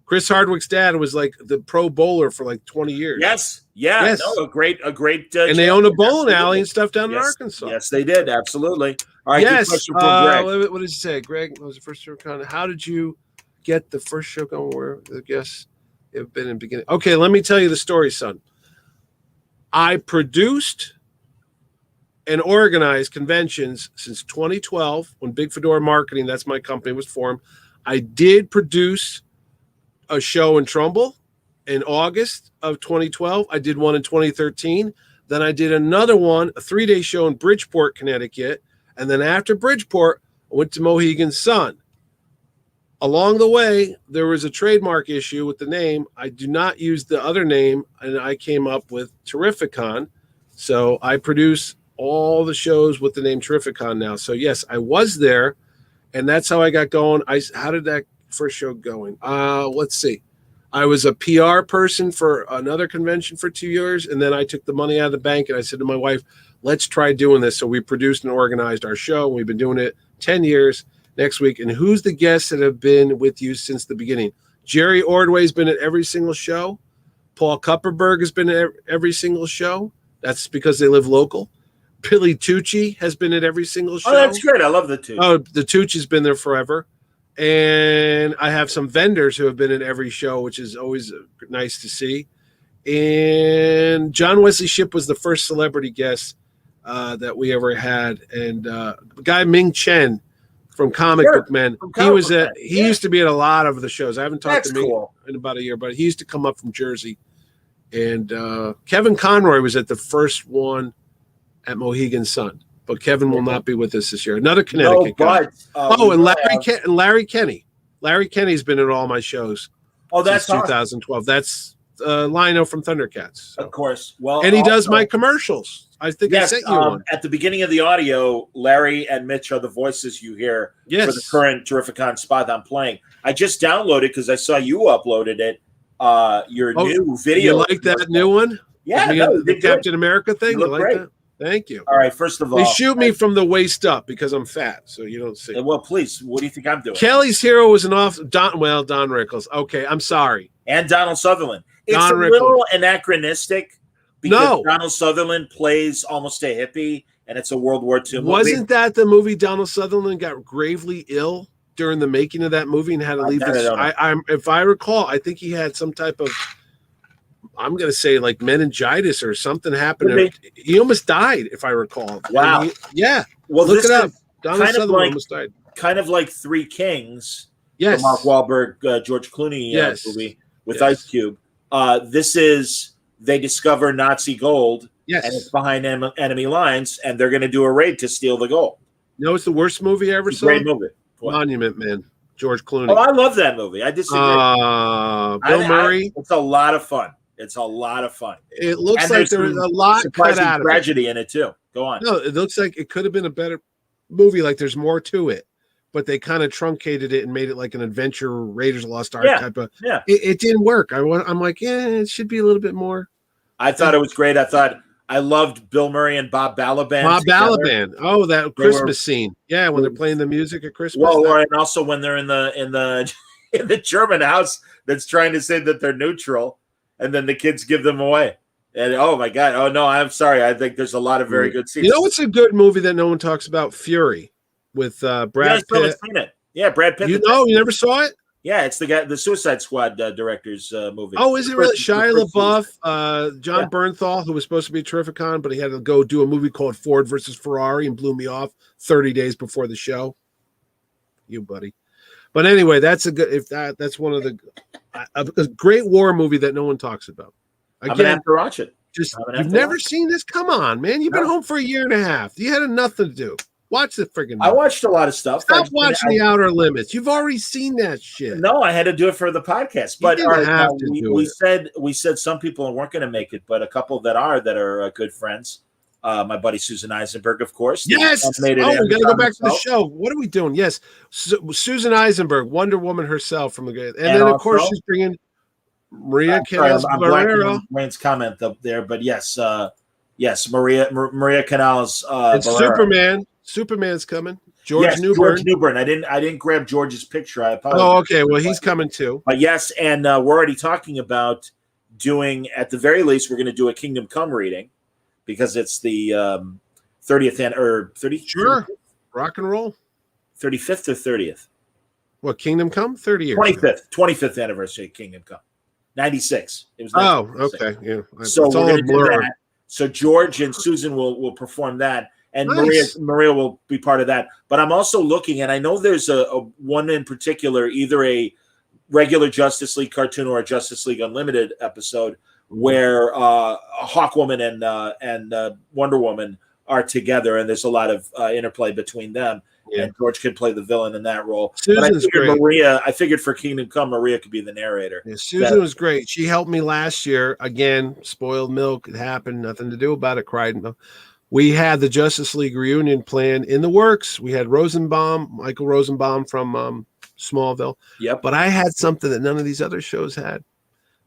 Chris Hardwick's dad was like the pro bowler for like 20 years. Yes. Yeah. Yes. No, a great. And they own a bowling alley and stuff down in Arkansas. Yes, they did. Absolutely. All right. Yes. Question from Greg. What did you say? Greg, what was the first show? How did you get the first show going where the guests have been in the beginning? Okay, let me tell you the story, son. I produced and organized conventions since 2012 when Big Fedora Marketing, that's my company, was formed. I did produce a show in Trumbull in August of 2012. I did one in 2013. Then I did another one, a 3-day show in Bridgeport, Connecticut. And then after Bridgeport, I went to Mohegan Sun. Along the way, there was a trademark issue with the name. I do not use the other name, and I came up with Terrificon. So I produce all the shows with the name Terrificon now. So yes, I was there, and that's how I got going. How did that first show going? Let's see. I was a PR person for another convention for 2 years, and then I took the money out of the bank, and I said to my wife, let's try doing this. So we produced and organized our show. We've been doing it 10 years next week. And who's the guests that have been with you since the beginning? Jerry Ordway's been at every single show. Paul Kupperberg has been at every single show. That's because they live local. Billy Tucci has been at every single show. Oh, that's great. I love the Tucci. Oh, the Tucci's been there forever. And I have some vendors who have been at every show, which is always nice to see. And John Wesley Shipp was the first celebrity guest that we ever had. And guy Ming Chen from Comic Book Men, he used to be at a lot of the shows. I haven't talked to Ming in about a year, but he used to come up from Jersey. And Kevin Conroy was at the first one at Mohegan Sun. But Kevin will not be with us this year. Another Connecticut guy. And Larry Kenny. Larry Kenny's been at all my shows. Oh, that's since 2012. That's Lino from Thundercats. So. Of course. Well, and he does my commercials. I think I sent you one. At the beginning of the audio, Larry and Mitch are the voices you hear for the current Terrificon spot I'm playing. I just downloaded because I saw you uploaded it. Your new video. You like that new one? Yeah, the Captain America thing. You like that? Thank you. All right. First of all, they shoot me from the waist up because I'm fat, so you don't see. Well, please. What do you think I'm doing? Kelly's hero was an Don Rickles. Okay, I'm sorry. And Donald Sutherland. It's a little anachronistic because Donald Sutherland plays almost a hippie, and it's a World War II movie. Wasn't that the movie Donald Sutherland got gravely ill during the making of that movie and had to leave? If I recall, I think he had some type of, I'm going to say like meningitis or something happened. He almost died, if I recall. Wow. Well, look it up. Donald Sutherland almost died. Kind of like Three Kings. Yes. The Mark Wahlberg, George Clooney movie with Ice Cube. This is, they discover Nazi gold. Yes. And it's behind enemy lines, and they're going to do a raid to steal the gold. You know, it's the worst movie I ever saw. Great movie. What? Monument Man. George Clooney. Oh, I love that movie. I disagree. Bill Murray. It's a lot of fun. It's a lot of fun. It looks like there's a lot cut out of tragedy in it too. Go on. No, it looks like it could have been a better movie. Like there's more to it, but they kind of truncated it and made it like an adventure Raiders of the Lost Ark type of. Yeah, it didn't work. I'm like, it should be a little bit more. I thought it was great. I loved Bill Murray and Bob Balaban. Oh, that Christmas scene. Yeah, when they're playing the music at Christmas. Well, and also when they're in the German house that's trying to say that they're neutral. And then the kids give them away. And oh my God. Oh no, I'm sorry. I think there's a lot of very good scenes. You know what's a good movie that no one talks about? Fury with Brad Pitt. Seen it. Yeah, Brad Pitt. You never saw it? Yeah, it's the Suicide Squad director's movie. Oh, is it really? Shia LaBeouf, John Bernthal, who was supposed to be Terrificon, but he had to go do a movie called Ford versus Ferrari and blew me off 30 days before the show. You buddy. But anyway, that's that's one of the a great war movie that no one talks about. Again, I'm gonna have to watch it. You've never seen this? Come on, man! You've been home for a year and a half. You had nothing to do. Watch the friggin' movie. I watched a lot of stuff. Stop watching The Outer Limits. You've already seen that shit. No, I had to do it for the podcast. But we said some people weren't going to make it, but a couple that are good friends. My buddy Susan Eisenberg, of course. Yes. We got to go back to the show. What are we doing? Yes, Susan Eisenberg, Wonder Woman herself from the good, and then of course she's bringing Maria Canales. I'm blanking on Wayne's comment up there, but yes, Maria Canales. And Superman. Superman's coming. George Newbern. I didn't grab George's picture. I apologize. Oh, okay. Well, he's coming too. But yes, and we're already talking about doing. At the very least, we're going to do a Kingdom Come reading because it's the 30th or 30th. Sure, rock and roll. 35th or 30th. What Kingdom Come? 30 years. 25th anniversary of Kingdom Come. 96. It was. 96. Oh, okay. Yeah. So we're going to do that. So George and Susan will perform that, and Nice. Maria will be part of that. But I'm also looking, and I know there's a one in particular, either a regular Justice League cartoon or a Justice League Unlimited episode where Hawkwoman and Wonder Woman are together, and there's a lot of interplay between them. Yeah. And George could play the villain in that role. Susan's great. I figured for Kingdom Come, Maria could be the narrator. Yeah, Susan was great. She helped me last year. Again, spoiled milk. It happened. Nothing to do about it. Cried. We had the Justice League reunion plan in the works. We had Michael Rosenbaum from Smallville. Yep. But I had something that none of these other shows had.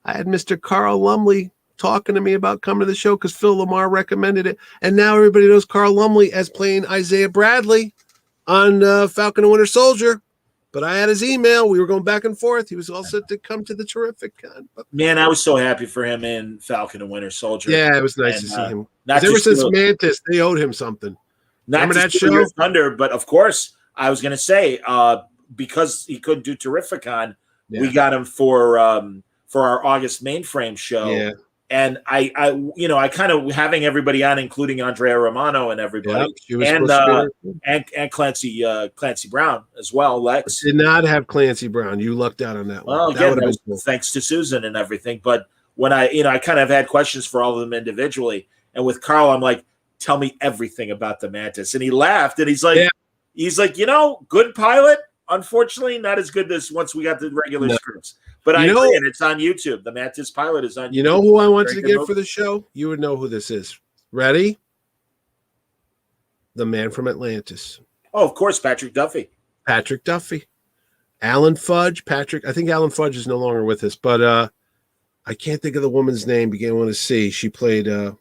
I had Mr. Carl Lumley talking to me about coming to the show because Phil Lamar recommended it. And now everybody knows Carl Lumley as playing Isaiah Bradley on Falcon and Winter Soldier. But I had his email. We were going back and forth. He was all set to come to the Terrificon. Man, I was so happy for him in Falcon and Winter Soldier. Yeah, it was nice to see him. Ever since Mantis, they owed him something. Remember that show? Thunder, but of course, I was going to say, because he couldn't do Terrificon, we got him for our August mainframe show. Yeah. And I kind of having everybody on, including Andrea Romano and everybody, and Clancy Brown as well. Lex did not have Clancy Brown. You lucked out on that one. Well, again, that was cool. Thanks to Susan and everything. But when I kind of had questions for all of them individually, and with Carl, I'm like, tell me everything about the Mantis, and he laughed and he's like, good pilot. Unfortunately, not as good as once we got the regular scripts. But I agree, and it's on YouTube. The Mantis pilot is on YouTube. You know who I wanted to get for the show? You would know who this is. Ready? The man from Atlantis. Oh, of course, Patrick Duffy. Alan Fudge. I think Alan Fudge is no longer with us, but I can't think of the woman's name. Began with a C. She played the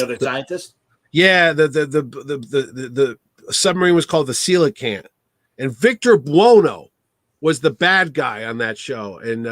other scientist. Yeah, the submarine was called the Coelacanth, and Victor Buono was the bad guy on that show. And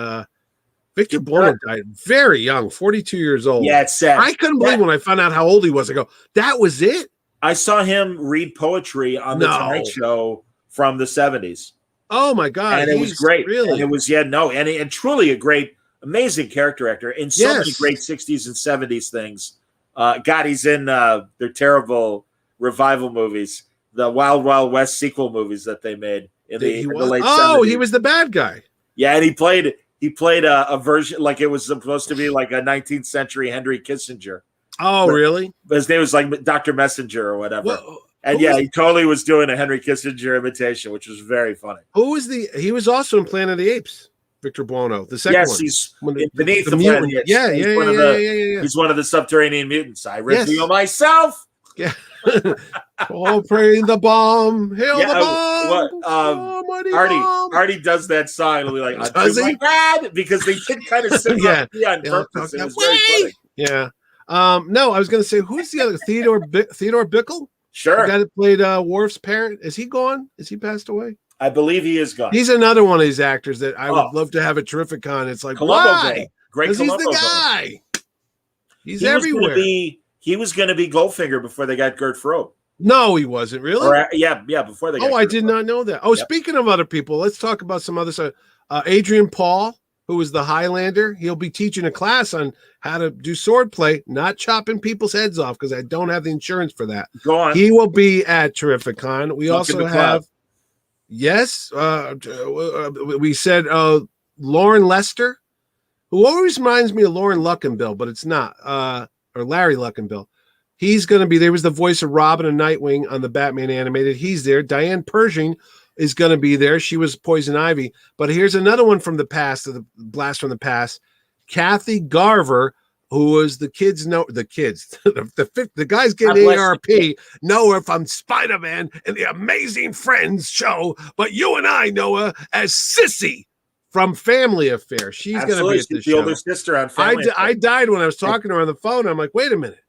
Victor Buono died very young, 42 years old. Yeah, it's sad. I couldn't believe when I found out how old he was. I go, that was it? I saw him read poetry on the Tonight Show from the 70s. Oh, my God. And it was great. Really? And it was, and truly a great, amazing character actor in so many great 60s and 70s things. God, he's in their terrible revival movies, the Wild Wild West sequel movies that they made. In the late 70s. He was the bad guy. Yeah, and he played a version like it was supposed to be like a 19th century Henry Kissinger. Oh, really? His name was like Dr. Messenger or whatever. He totally was doing a Henry Kissinger imitation, which was very funny. He was also in Planet of the Apes, Victor Buono, the second one. Yes, he's beneath the Planet of the Apes. Yeah. He's one of the subterranean mutants. I reveal myself. Yeah. Oh, pray the bomb. Hail the bomb. Artie does that song. It'll be like, my God, because they did kind of sing on purpose. It was very funny. Yeah. No, I was going to say, who's the other? Theodore Bickle? Sure. The guy that played Worf's parent. Is he gone? Is he passed away? I believe he is gone. He's another one of these actors that I would love to have at Terrificon. It's like, why? Great Columbo. He's the guy. He's everywhere. He was going to be Goldfinger before they got Gert Frobe. No, he wasn't really. Before they got I did not know that. Speaking of other people, let's talk about some other stuff. Adrian Paul, who was the Highlander, he'll be teaching a class on how to do swordplay, not chopping people's heads off because I don't have the insurance for that. Go on. He will be at Terrificon. We also have, we said Lauren Lester, who always reminds me of Lauren Luckenbill, but it's not. Or Larry Luckenbill. He's going to be there. Was the voice of Robin and Nightwing on the Batman animated. He's there. Diane Pershing is going to be there. She was Poison Ivy. But here's another one from the past, the blast from the past. Kathy Garver, who was the guys getting ARP know her from Spider-Man and the Amazing Friends show. But you and I know her as Sissy from Family Affair. She's going to be at the show. The older sister on Family Affair. I died when I was talking to her on the phone. I'm like, wait a minute.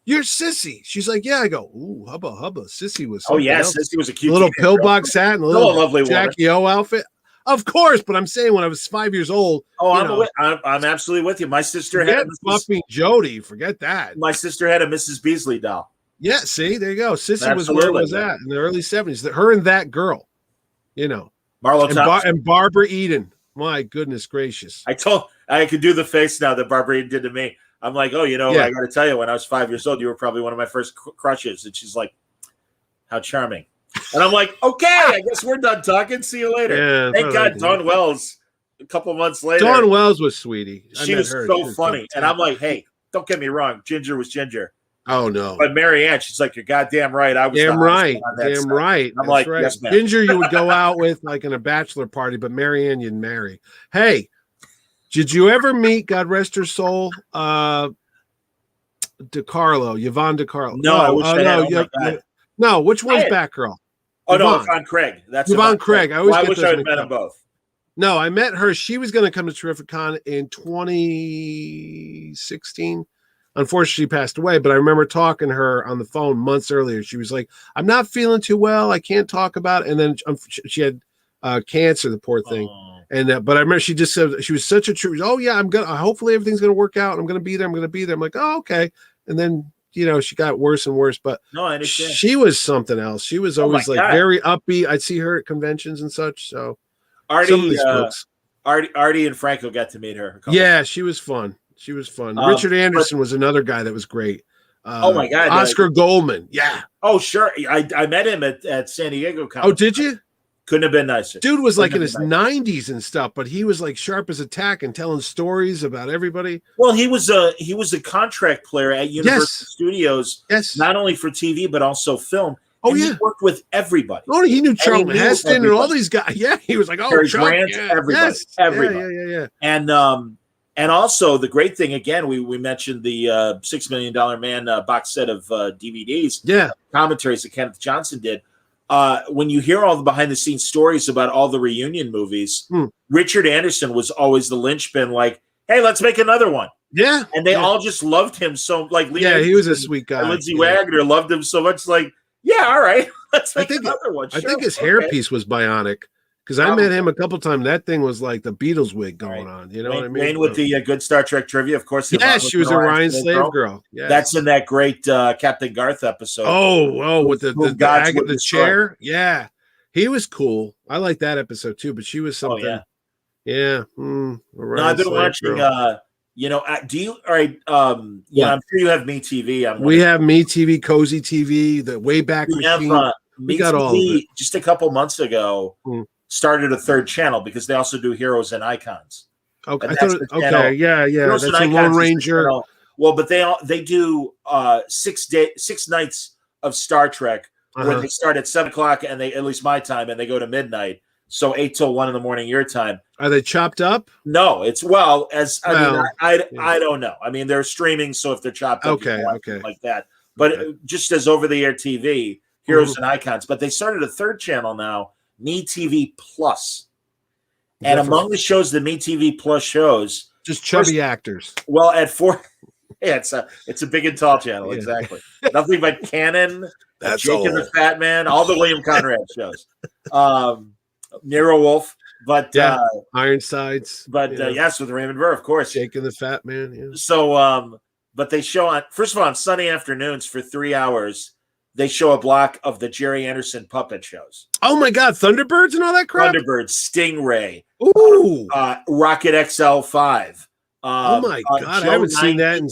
You're Sissy. She's like, yeah. I go, ooh, hubba. Sissy was else. Sissy was a cute little pillbox hat and a little lovely Jackie O outfit. Of course, but I'm saying when I was 5 years old. Oh, I'm absolutely with you. My sister had Buffy Jody. Forget that. My sister had a Mrs. Beasley doll. Yeah, see, there you go. Sissy was where it was at in the early 70s. Her and that girl, Marlo Thompson and Barbara Eden. My goodness gracious. I could do the face now that Barbara Eden did to me. I'm like, oh, Yeah. I got to tell you, when I was 5 years old, you were probably one of my first crushes. And she's like, how charming. And I'm like, okay, I guess we're done talking. See you later. Yeah, Thank God Dawn Wells, a couple months later. Dawn Wells was sweetie. She was so funny. And I'm like, hey, don't get me wrong. Ginger was Ginger. Oh, no. But Marianne, she's like, you're goddamn right. I was damn right. Damn right. I'm That's like, right. yes, ma'am. Ginger, you would go out with like in a bachelor party, but Marianne, you'd marry. Hey, did you ever meet, God rest her soul, Yvonne DiCarlo? No, I wish I had. No, which one's Batgirl? Oh, no, Yvonne Craig. That's Yvonne Craig. I wish I had met them both. No, I met her. She was going to come to Terrificon in 2016. Unfortunately, she passed away, but I remember talking to her on the phone months earlier. She was like, I'm not feeling too well. I can't talk about it. And then she had cancer, the poor thing. Oh. And but I remember she just said she was such a true. Oh, yeah, hopefully everything's going to work out. I'm going to be there. I'm like, oh, okay. And then, she got worse and worse. But no, I understand. She was something else. She was always very upbeat. I'd see her at conventions and such. So Artie and Franco got to meet her. Yeah, she was fun. She was fun. Richard Anderson was another guy that was great. Oh my God, Oscar Goldman. Yeah. Oh sure, I met him at San Diego Comic. Oh, did you? Couldn't have been nicer. Dude was like in his 90s and stuff, but he was like sharp as a tack and telling stories about everybody. Well, he was a contract player at Universal Studios. Yes. Not only for TV but also film. Oh, and he worked with everybody. Oh, he knew Charlton Heston and all these guys. Yeah, he was like, Cary Grant, everybody. Yes. Everybody. Yeah. And also the great thing, again, we mentioned the $6 Million Man box set of DVDs. Yeah. Commentaries that Kenneth Johnson did. When you hear all the behind-the-scenes stories about all the reunion movies, Richard Anderson was always the linchpin, like, hey, let's make another one. Yeah. And they all just loved him so, like, he was a sweet guy. Lindsay Wagner loved him so much, like, yeah, all right, let's make another one. I think his hairpiece was bionic, because I met him a couple times. That thing was like the Beatles wig going on. You know what I mean? Wayne with the good Star Trek trivia, of course. Yes, she was a Ryan Slave girl. Yes. That's in that great Captain Garth episode. Oh, with the chair. Yeah, he was cool. I like that episode too. But she was something. Oh, yeah. No, I've been watching. Do you? All right. I'm sure you have Me TV. We have Me TV, Cozy TV, the Wayback Machine. We got all of it. Just a couple months ago. Started a third channel because they also do Heroes and Icons. Okay, yeah. Heroes that's a Lone Ranger. Well, but they do 6 nights of Star Trek where they start at 7:00 and they, at least my time, and they go to midnight. So 8 till 1 in the morning your time. Are they chopped up? No, it's I don't know. I mean, they're streaming, so if they're chopped up, like that. But just as over-the-air TV, Heroes and Icons. But they started a third channel now. Me TV Plus. And among the shows the Me TV Plus shows, just chubby actors. Well, at 4, it's a big and tall channel, exactly. Nothing but Cannon, Jake and the Fat Man, all the William Conrad shows. Nero Wolf, but Ironsides. But yes, with Raymond Burr, of course. Jake and the Fat Man. Yeah. So but they show on Sunday afternoons for 3 hours. They show a block of the Jerry Anderson puppet shows. Oh my God, Thunderbirds and all that crap? Thunderbirds, Stingray, ooh, Rocket XL5. Oh my God, I haven't seen that in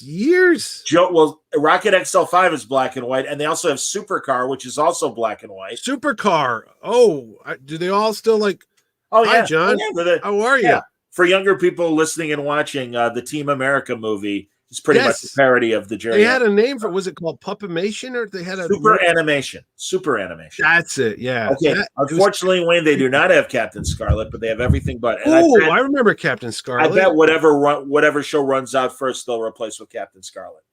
years. Rocket XL5 is black and white, and they also have Supercar, which is also black and white. Supercar. Oh, do they all still like? Oh yeah, hi John. Oh, yeah, how are you? Yeah. For younger people listening and watching, the Team America movie. It's pretty much a parody of the Jerry. They had a name for was it called Pupimation or they had a Super Animation? That's it. Yeah. Okay. Unfortunately, Wayne, they do not have Captain Scarlet, but they have everything but. Oh, I remember Captain Scarlet. I bet whatever show runs out first, they'll replace with Captain Scarlet.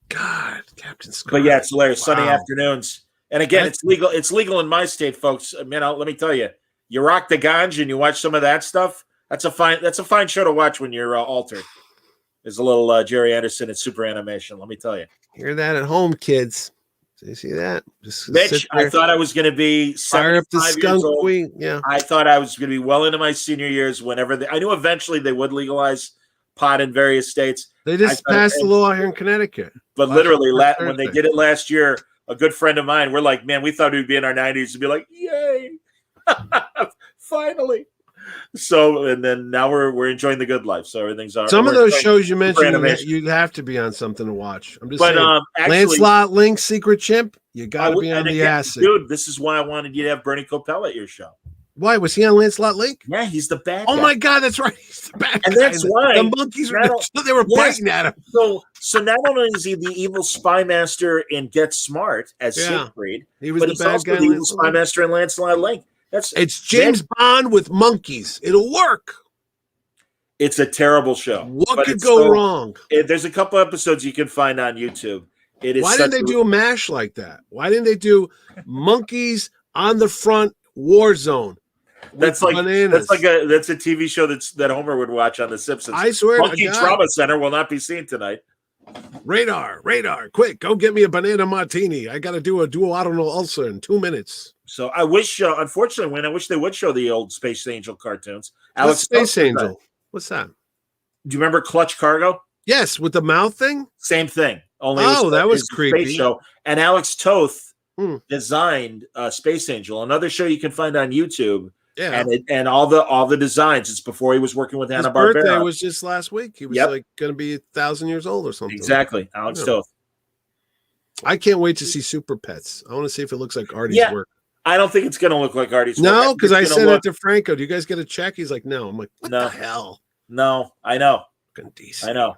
God, Captain Scarlet. But yeah, it's hilarious. Wow. Sunday afternoons, and again, it's legal. It's legal in my state, folks. I mean, let me tell you, you rock the ganj and you watch some of that stuff. That's a fine show to watch when you're altered. There's a little Jerry Anderson and Super Animation. Let me tell you. Hear that at home, kids. Do you see that? Mitch, I thought I was going to be 75 years old. Yeah. I thought I was going to be well into my senior years. I knew eventually they would legalize pot in various states. They just passed the law here in Connecticut. But literally, when they did it last year, a good friend of mine, we're like, man, we thought we'd be in our 90s and be like, yay, finally. So, and then now we're enjoying the good life. So everything's all right. Some of those shows you for mentioned, animation. you'd have to be on something to watch. I'm just But saying. actually, Lancelot, Link, Secret Chimp, you got to be on the acid. Dude, this is why I wanted you to have Bernie Coppell at your show. Why was he on Lancelot Link? Yeah, he's the bad Oh guy. my God, that's right. He's the bad And guy. that's why the monkeys were they were biting at him. So not only is he the evil spy master in Get Smart as Siegfried, he was but the he's bad also guy. The evil spy master in Lancelot Link. It's James Bond with monkeys. It'll work. It's a terrible show. What could go wrong? There's a couple episodes you can find on YouTube. Why didn't they do a MASH like that? Why didn't they do monkeys on the front war zone? That's like bananas. that's a TV show that Homer would watch on The Simpsons. I swear, Monkey Trauma Center will not be seen tonight. Radar, quick, go get me a banana martini. I got to do a duodenal ulcer in 2 minutes. So I wish, unfortunately, I wish they would show the old Space Angel cartoons. Alex Space Angel. What's that? Do you remember Clutch Cargo? Yes, with the mouth thing. Same thing. Only that was creepy. Space show. And Alex Toth designed Space Angel, another show you can find on YouTube. Yeah, and all the designs. It's before he was working with Hanna-Barbera. His birthday was just last week. He was like going to be 1,000 years old or something. Exactly, Alex Toth. I can't wait to see Super Pets. I want to see if it looks like Artie's work. I don't think it's going to look like Artie's work. No, because I said it to Franco. Do you guys get a check? He's like, no. I'm like, what the hell? No, I know. Decent. I know.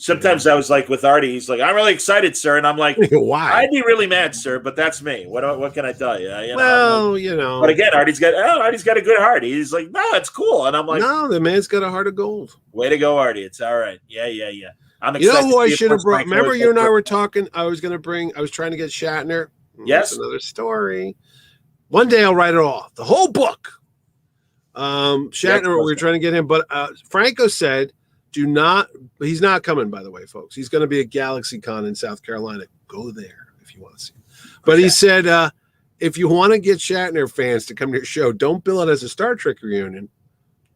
Sometimes I was like with Artie, he's like, I'm really excited, sir. And I'm like, why? I'd be really mad, sir, but that's me. What can I tell you? But again, Artie's got a good heart. He's like, no, it's cool. And I'm like, no, the man's got a heart of gold. Way to go, Artie. It's all right. Yeah. I'm excited. You know who I should have brought? Remember you and I were talking, I was trying to get Shatner. Yes. That's another story. One day I'll write it all. The whole book. Shatner, we were trying to get him, but Franco said, he's not coming, by the way, folks. He's going to be at GalaxyCon in South Carolina. Go there if you want to see him. But he said, if you want to get Shatner fans to come to your show, don't bill it as a Star Trek reunion.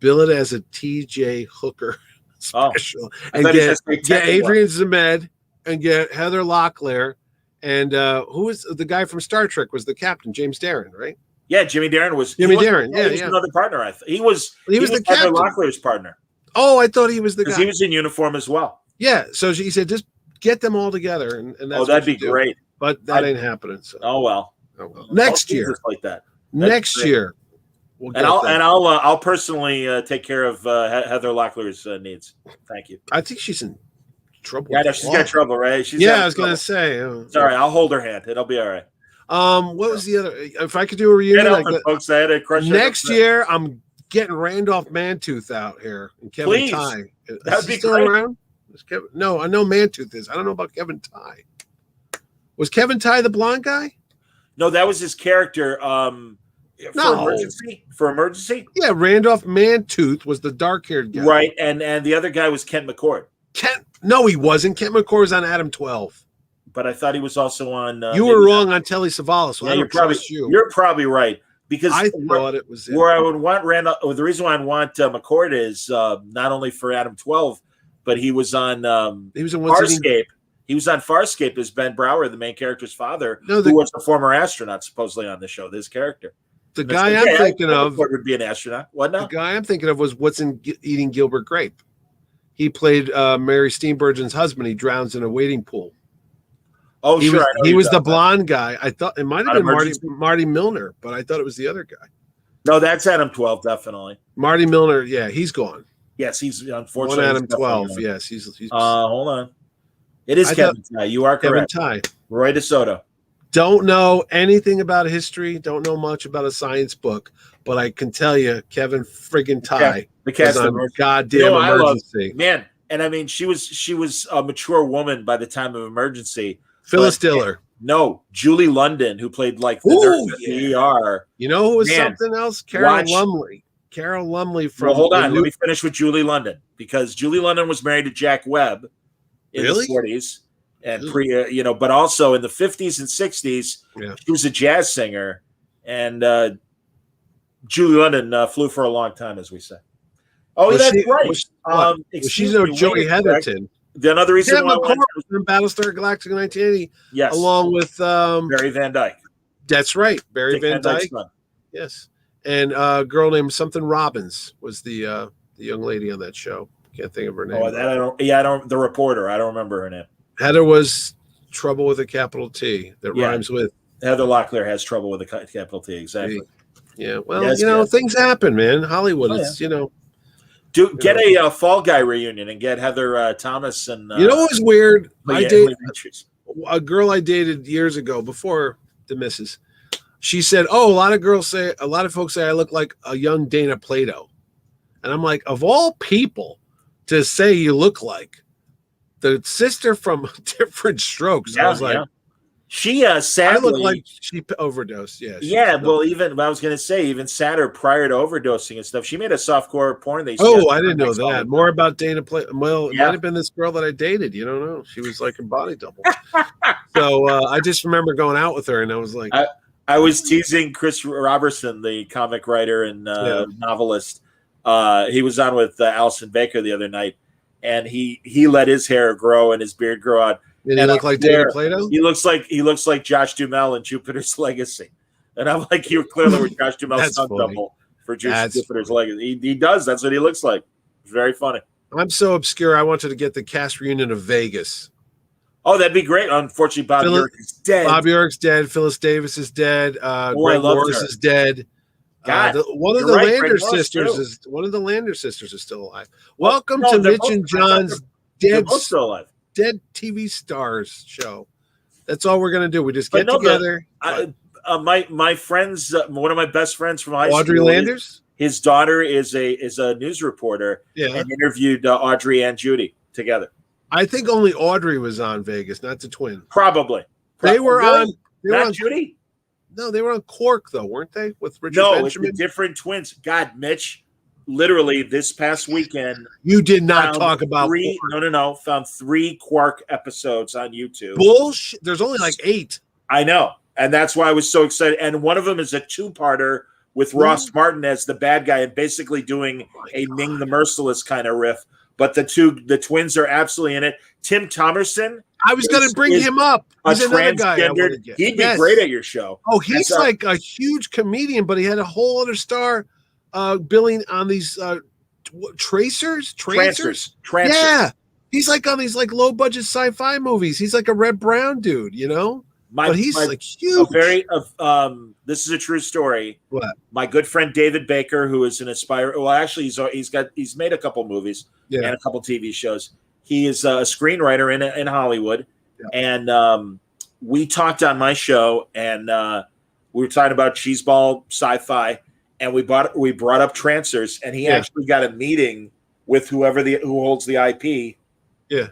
Bill it as a TJ Hooker special. And get Adrian Zemed and get Heather Locklear. And who was the guy from Star Trek was the captain, James Darren, right? Yeah, Jimmy Darren was. He was another partner. He was the captain. Heather Locklear's partner. Oh, I thought he was the guy. Because he was in uniform as well. Yeah, so he said, just get them all together, and that's that'd be great. But that ain't happening. So. Oh well. Next year, like that. Next year, I'll personally take care of Heather Locklear's needs. Thank you. I think she's in trouble. Yeah, she's got trouble, right? I was gonna say. It's all right. I'll hold her hand. It'll be all right. What was the other? If I could do a reunion, folks, I had a crush. Next year, I'm getting Randolph Mantooth out here and Kevin Tighe. That'd be still great. Around? No, I know Mantooth is. I don't know about Kevin Tighe. Was Kevin Tighe the blonde guy? No, that was his character. For emergency. Yeah, Randolph Mantooth was the dark-haired guy, right? And the other guy was Kent McCord. No, he wasn't. Kent McCord was on Adam 12. But I thought he was also on. You were wrong on Telly Savalas. So you're probably right. Because I thought it was where I would want Randall. The reason why I want McCord is not only for Adam 12, but he was on. He was in Farscape. He was on Farscape as Ben Brower, the main character's father, who was a former astronaut, supposedly on the show. This character. The guy I'm thinking of would be an astronaut. What now? The guy I'm thinking of was What's in Eating Gilbert Grape. He played Mary Steenburgen's husband. He drowns in a wading pool. Oh, sure. He was the blonde guy. I thought it might have been Marty Milner, but I thought it was the other guy. No, that's Adam 12, definitely. Marty Milner, yeah, he's gone. Yes, he's unfortunately. Adam 12, yes, he's. Hold on. It is Kevin Tighe. You are correct. Kevin Tighe. Roy DeSoto. Don't know anything about history. Don't know much about a science book, but I can tell you, Kevin friggin' Tighe was on goddamn Emergency. Man, and I mean, she was a mature woman by the time of Emergency. Phyllis Diller. No, Julie London, who played like the nurse at the ER. You know who was something else? Carol Lumley. Carol Lumley from. Well, hold on. Let me finish with Julie London, because Julie London was married to Jack Webb in the 40s and but also in the 50s and 60s, she was a jazz singer, and Julie London flew for a long time, as we say. Oh, that's right. She's no Joey Heatherton. Another reason why I went from Battlestar Galactica 1980, yes, along with Barry Van Dyke. That's right, Barry Van Dyke. Yes, and a girl named something Robbins was the young lady on that show. Can't think of her name. Oh, that I don't. Yeah, I don't. The reporter. I don't remember her name. Heather was trouble with a capital T that rhymes with. Heather Locklear has trouble with a capital T. Exactly. Yeah. Well, things happen, man. Hollywood is, Get a Fall Guy reunion and get Heather Thomas and. What was weird? I dated a girl I dated years ago before the missus. She said, "Oh, a lot of folks say I look like a young Dana Plato," and I'm like, of all people to say you look like the sister from Different Strokes. I was like. Yeah. She sadly, I look like she overdosed. Yeah. Well, even I was going to say, even sadder prior to overdosing and stuff, she made a softcore porn. I didn't know that. More about Dana Play. Well, it might have been this girl that I dated. You don't know. She was like a body double. So I just remember going out with her, and I was like, I was teasing Chris Robertson, the comic writer and novelist. He was on with Allison Baker the other night, and he let his hair grow and his beard grow out. Did he look like Dana Plato? He looks like Josh Duhamel in Jupiter's Legacy, and I'm like, you clearly were Josh Duhamel's stunt double for Jupiter's Legacy. He does. That's what he looks like. It's very funny. I'm so obscure. I wanted to get the cast reunion of Vegas. Oh, that'd be great. Unfortunately, Bob York is dead. Bob York's dead. Phyllis Davis is dead. Greg Morris is dead. God, one of the Lander sisters is still alive. Welcome to Mitch and John's Dead TV Stars show. That's all we're gonna do. We just get together. My friends, one of my best friends from high school, Audrey Landers. His daughter is a news reporter, and interviewed Audrey and Judy together. I think only Audrey was on Vegas, not the twin. Probably. They were on. They were on Judy. No, they were on Quark though, weren't they? With Richard Benjamin. It's the different twins. God, Mitch. Literally, this past weekend, you did not talk about three. No. Found 3 Quark episodes on YouTube. Bullshit. There's only like 8. I know, and that's why I was so excited. And one of them is a 2-parter with Ross Martin as the bad guy, and basically doing a Ming the Merciless kind of riff. But the twins are absolutely in it. Tim Thomerson. I was going to bring him up. He's another guy. He'd be great at your show. Oh, he's like a huge comedian, but he had a whole other star. Billing on these trancers. Yeah, he's like on these like low budget sci-fi movies. He's like a Red Brown dude, but he's like huge. This is a true story. What? My good friend David Baker, who is an aspiring. Well, actually, he's made a couple movies and a couple TV shows. He is a screenwriter in Hollywood, and we talked on my show, and we were talking about cheeseball sci-fi. And we brought up trancers, and he actually got a meeting with who holds the IP. Yeah,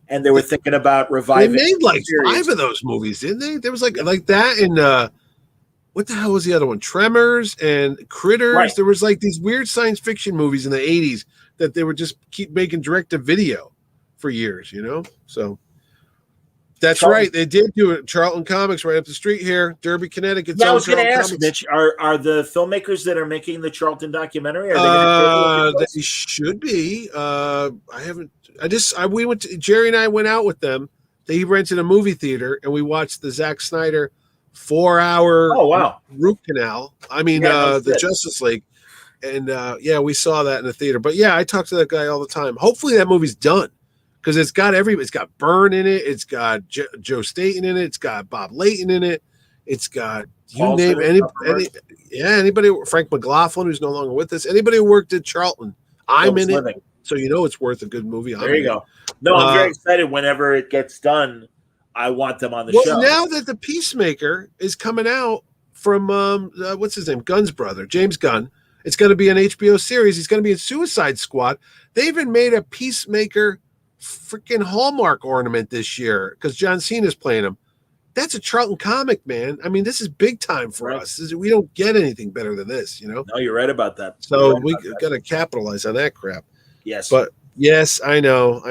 and they were thinking about reviving. They made like 5 of those movies, didn't they? There was like that, and what the hell was the other one? Tremors and Critters. Right. There was like these weird science fiction movies in the 80s that they would just keep making direct to video for years. So. That's right. They did do it. Charlton Comics right up the street here, Derby, Connecticut. Yeah, I was going to ask, Mitch, are the filmmakers that are making the Charlton documentary? They should be. We went to, Jerry and I went out with them. They rented a movie theater and we watched the Zack Snyder 4-hour root canal. I mean, the Justice League. And we saw that in the theater. But I talk to that guy all the time. Hopefully that movie's done. Because it's got Byrne in it, it's got Joe Staten in it, it's got Bob Layton in it, it's got anybody, Frank McLaughlin, who's no longer with us, anybody who worked at Charlton, I'm in it, so it's worth a good movie. There you go. No, I'm very excited. Whenever it gets done, I want them on the show. Now that the Peacemaker is coming out from what's his name, Gunn's brother, James Gunn, it's going to be an HBO series. He's going to be in Suicide Squad. They even made a Peacemaker freaking Hallmark ornament this year because John Cena's playing him. That's a Charlton comic, man. I mean, this is big time for us. We don't get anything better than this, No, you're right about that. So we got to capitalize on that crap. Yes, but yes, I know.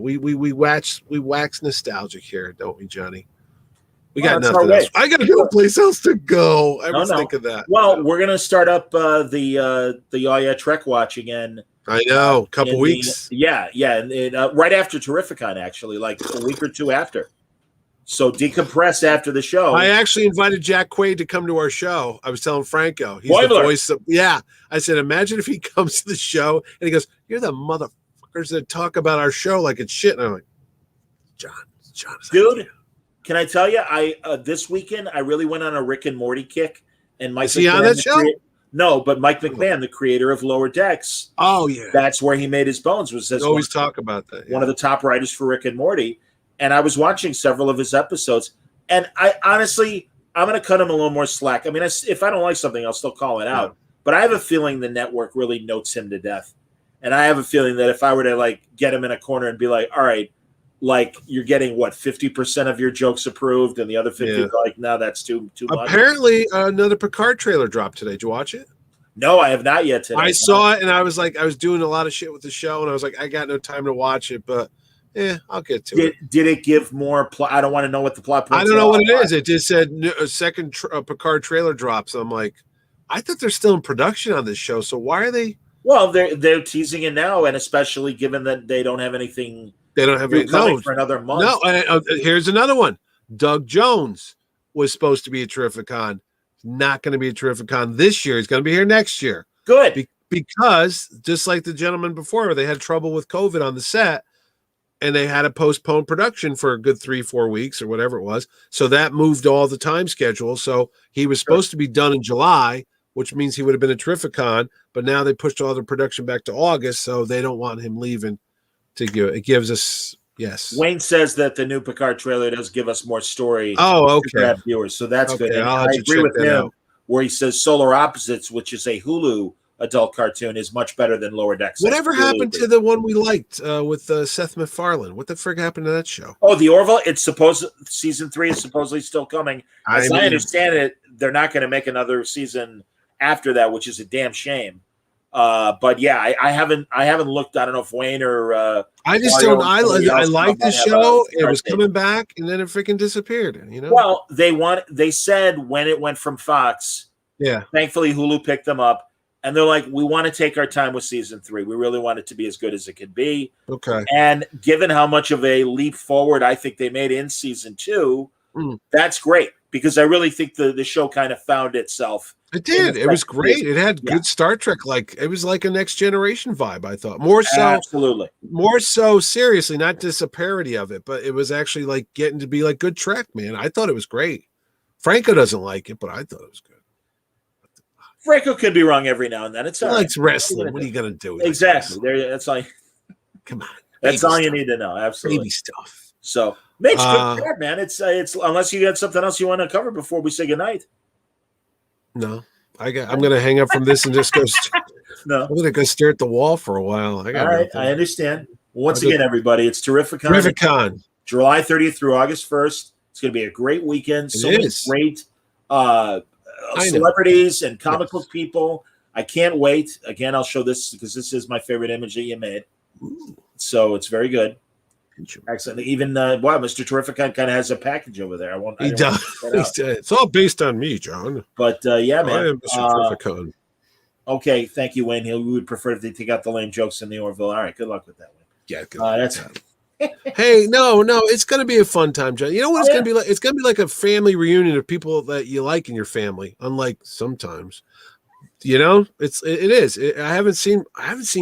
We wax nostalgic here, don't we, Johnny? We got nothing else. I got no place else to go. I was thinking that. Well, we're gonna start up the Trek watch again. I know, a couple weeks. And right after Terrificon, actually, like a week or two after. So decompress after the show. I actually invited Jack Quaid to come to our show. I was telling Franco, he's Boiler. the voice of, yeah. I said, imagine if he comes to the show and he goes, "You're the motherfuckers that talk about our show like it's shit." And I'm like, John, dude, can I tell you? I this weekend I really went on a Rick and Morty kick. And Mike, is he on that show? No, but Mike McMahon, the creator of Lower Decks. Oh yeah, that's where he made his bones. Was as always talk about that. Yeah. One of the top writers for Rick and Morty, and I was watching several of his episodes. And I honestly, I'm going to cut him a little more slack. I mean, if I don't like something, I'll still call it out. But I have a feeling the network really notes him to death. And I have a feeling that if I were to like get him in a corner and be like, all right, like you're getting what 50% of your jokes approved, and the other 50 are like, no, that's too much. Apparently, another Picard trailer dropped today. Did you watch it? No, I have not yet today. I saw it, and I was like, I was doing a lot of shit with the show, and I was like, I got no time to watch it, but. Yeah, I'll get to it. Did it give more plot? I don't want to know what the plot points I don't know what it is. It just said a second Picard trailer drops. I'm like, I thought they're still in production on this show. So why are they? Well, they're teasing it now, and especially given that they don't have anything. They don't have anything for another month. No, here's another one. Doug Jones was supposed to be a Terrificon. Not going to be a Terrificon this year. He's going to be here next year. Good. Because just like the gentleman before, they had trouble with COVID on the set. And they had to postpone production for a good 3-4 weeks or whatever it was. So that moved all the time schedule. So he was supposed to be done in July, which means he would have been a Terrificon. But now they pushed all the production back to August. So they don't want him leaving to give it. Gives us, yes. Wayne says that the new Picard trailer does give us more story. Oh, okay. To grab viewers. So that's good. And I agree with him where he says Solar Opposites, which is a Hulu adult cartoon, is much better than Lower Decks. Whatever happened to the one we liked with Seth MacFarlane? What the frig happened to that show? Oh, the Orville. It's season 3 is supposedly still coming. As I understand it, they're not going to make another season after that, which is a damn shame. But yeah, I haven't looked. I don't know if Wayne or I just don't. I liked the show. It was coming back, and then it freaking disappeared. You know. Well, they said when it went from Fox. Yeah. Thankfully, Hulu picked them up. And they're like, we want to take our time with season 3. We really want it to be as good as it could be. Okay. And given how much of a leap forward I think they made in season 2, that's great because I really think the show kind of found itself. It did. It was great. It had good Star Trek. Like it was like a Next Generation vibe. I thought more so. Absolutely. More so seriously, not just a parody of it, but it was actually like getting to be like good Trek, man. I thought it was great. Franco doesn't like it, but I thought it was good. Franco could be wrong every now and then. It's he likes wrestling. What are you gonna do? Exactly. That's all. Come on. That's all you need to know. Absolutely. Baby stuff. So, Mitch, good chat, man. It's unless you got something else you want to cover before we say goodnight. No, I'm gonna hang up from this and just go. No, I'm gonna go stare at the wall for a while. All right, I understand. Once again, everybody, it's Terrificon. Terrificon. July 30th through August 1st. It's going to be a great weekend. So many great celebrities and comic book people. I can't wait. Again, I'll show this because this is my favorite image that you made. So it's very good. Excellent. Even Mr. Terrificon kind of has a package over there. He does. It's all based on me, John. But yeah, man. I am Mr. Terrificon. Okay, thank you, Wayne. We would prefer if they take out the lame jokes in the Orville. All right, good luck with that, Wayne. Yeah, that's. Hey, no, it's going to be a fun time, John. You know what it's going to be like? It's going to be like a family reunion of people that you like in your family. Unlike sometimes, you know, it is. I haven't seen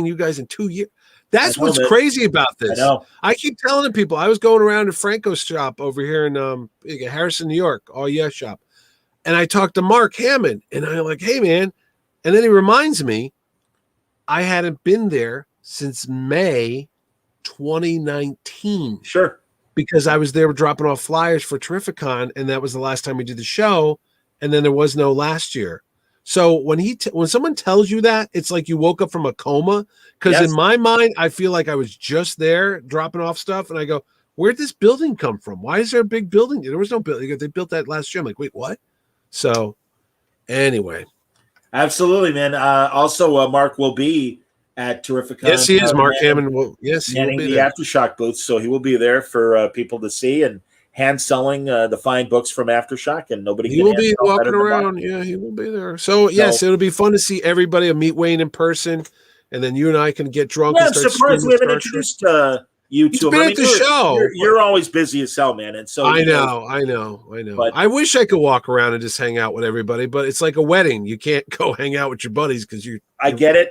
you guys in 2 years. That's what's crazy about this. I keep telling people I was going around to Franco's shop over here in Harrison, New York, shop, and I talked to Mark Hammond, and I'm like, hey, man, and then he reminds me, I hadn't been there since May 2019. Sure. Because I was there dropping off flyers for Terrificon, and that was the last time we did the show, and then there was no last year. So when someone tells you that, it's like you woke up from a coma. Because in my mind, I feel like I was just there dropping off stuff, and I go, where'd this building come from? Why is there a big building? There was no building. They built that last year. I'm like, wait, what? So anyway. Absolutely, man. Also, Mark will be at Terrificon. Yes, he is. Mark Hammond will. Yes, he will be the there. Aftershock booth, so he will be there for people to see and hand selling the fine books from Aftershock, and nobody. He will be walking around. Yeah, he will be there. So yes, it'll be fun to see everybody. Meet Wayne in person, and then you and I can get drunk. Yeah, I'm surprised we haven't introduced you He's two. been at the show. You're always busy as hell, man. And so I know. But I wish I could walk around and just hang out with everybody, but it's like a wedding. You can't go hang out with your buddies because I get it.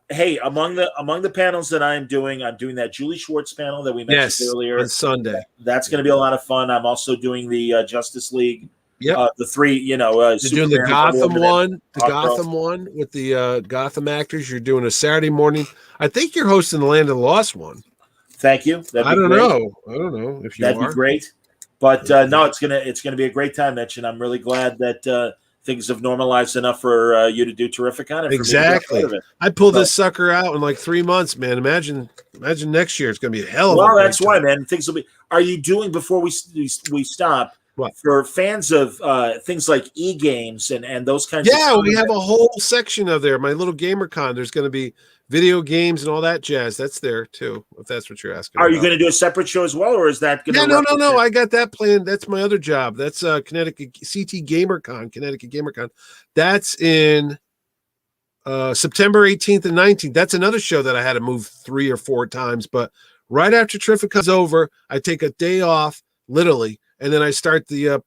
Hey, among the panels that I'm doing that Julie Schwartz panel that we mentioned earlier on Sunday. That's going to be a lot of fun. I'm also doing the Justice League. Yep. The three, you're doing the Gotham one, one with the Gotham actors. You're doing a Saturday morning. I think you're hosting the Land of the Lost one. Thank you. I don't know if you That'd be great. But no, it's gonna be a great time, Mitch, and I'm really glad that things have normalized enough for you to do Terrificon. Exactly. I pulled this sucker out in like 3 months, man. Imagine next year. It's gonna be a hell of a. Well, that's why, man. Things will be. Are you doing before we stop? What? For fans of things like e-games and those kinds of stuff. Yeah, we have a whole section of there. My little GamerCon, there's going to be video games and all that jazz. That's there too, if that's what you're asking. Are you going to do a separate show as well, or is that going to No. I got that planned. That's my other job. That's Connecticut CT GamerCon, Connecticut GamerCon. That's in September 18th and 19th. That's another show that I had to move 3 or 4 times. But right after Terrificon's over, I take a day off, literally. And then I start the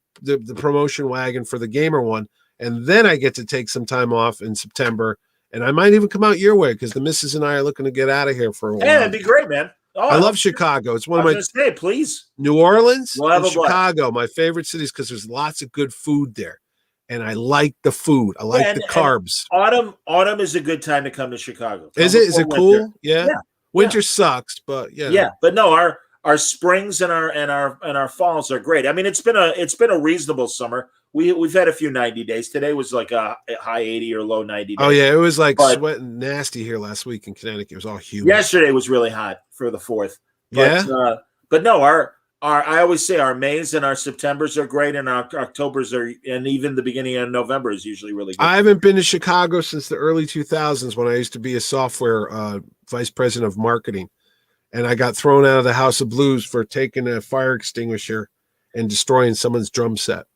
promotion wagon for the gamer one, and then I get to take some time off in September, and I might even come out your way because the missus and I are looking to get out of here for a while. Yeah, that'd be great, man. I love Chicago. It's one of my. Please. New Orleans and Chicago, my favorite cities because there's lots of good food there, and I like the food. I like the carbs. Autumn is a good time to come to Chicago. Is it? Is it cool? Yeah. Winter sucks, but yeah. Yeah, but no, our springs and our falls are great. I mean, it's been a reasonable summer. We've had a few 90 days. Today was like a high 80 or low 90 days. Oh yeah, it was like sweating nasty here last week in Connecticut. It was all humid. Yesterday was really hot for the 4th. But, yeah. But no, our I always say our Mays and our Septembers are great, and our Octobers and even the beginning of November is usually really good. I haven't been to Chicago since the early 2000s when I used to be a software vice president of marketing. And I got thrown out of the House of Blues for taking a fire extinguisher and destroying someone's drum set.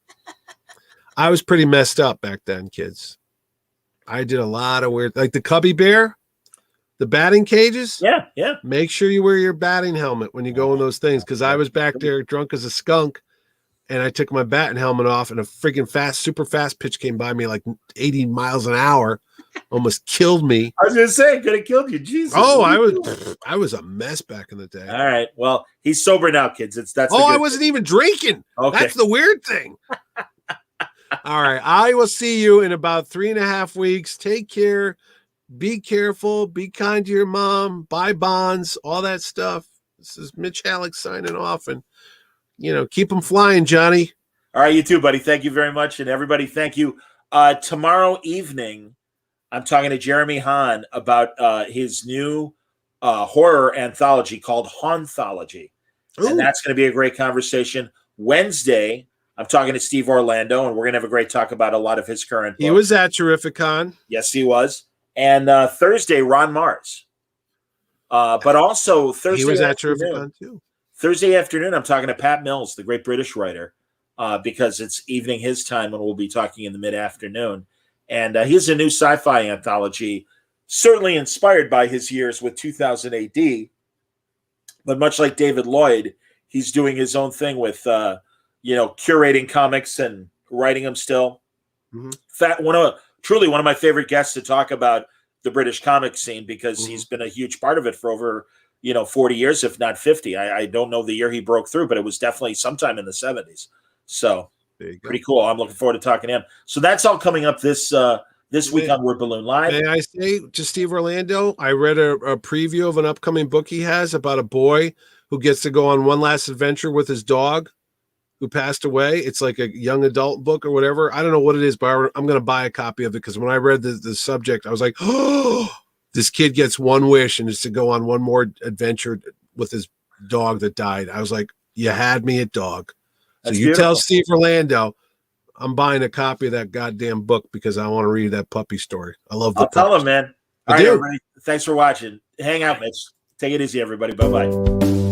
I was pretty messed up back then, kids. I did a lot of weird, like the Cubby Bear, the batting cages. Yeah. Make sure you wear your batting helmet when you go in those things, because I was back there drunk as a skunk, and I took my batting helmet off, and a freaking super fast pitch came by me like 80 miles an hour. Almost killed me. I was gonna say, could have killed you. Jesus. Oh, I was a mess back in the day. All right. Well, he's sober now, kids. I wasn't even drinking. Okay. That's the weird thing. All right. I will see you in about 3.5 weeks. Take care. Be careful. Be kind to your mom. Buy bonds. All that stuff. This is Mitch Hallock signing off, and keep them flying, Johnny. All right, you too, buddy. Thank you very much, and everybody, thank you. Tomorrow evening, I'm talking to Jeremy Hahn about his new horror anthology called Haunthology. And that's going to be a great conversation. Wednesday, I'm talking to Steve Orlando, and we're going to have a great talk about a lot of his current books. He was at Terrificon. Yes, he was. And Thursday, Ron Mars. But also Thursday he was at Terrificon too. Thursday afternoon, I'm talking to Pat Mills, the great British writer, because it's evening his time, and we'll be talking in the mid-afternoon. And he has a new sci-fi anthology, certainly inspired by his years with 2000 AD. But much like David Lloyd, he's doing his own thing with, curating comics and writing them still. Mm-hmm. Truly one of my favorite guests to talk about the British comic scene, because he's been a huge part of it for over, 40 years, if not 50. I don't know the year he broke through, but it was definitely sometime in the 70s. So pretty cool. I'm looking forward to talking to him. So that's all coming up this week on Word Balloon Live. May I say to Steve Orlando, I read a preview of an upcoming book he has about a boy who gets to go on one last adventure with his dog who passed away. It's like a young adult book or whatever. I don't know what it is, but I'm going to buy a copy of it, because when I read the subject, I was like, oh, this kid gets one wish, and it's to go on one more adventure with his dog that died. I was like, you had me at dog. That's so you beautiful. Tell Steve Orlando I'm buying a copy of that goddamn book because I want to read that puppy story. I love the I'll tell him, man. All right, everybody. Thanks for watching. Hang out, Mitch. Take it easy, everybody. Bye-bye.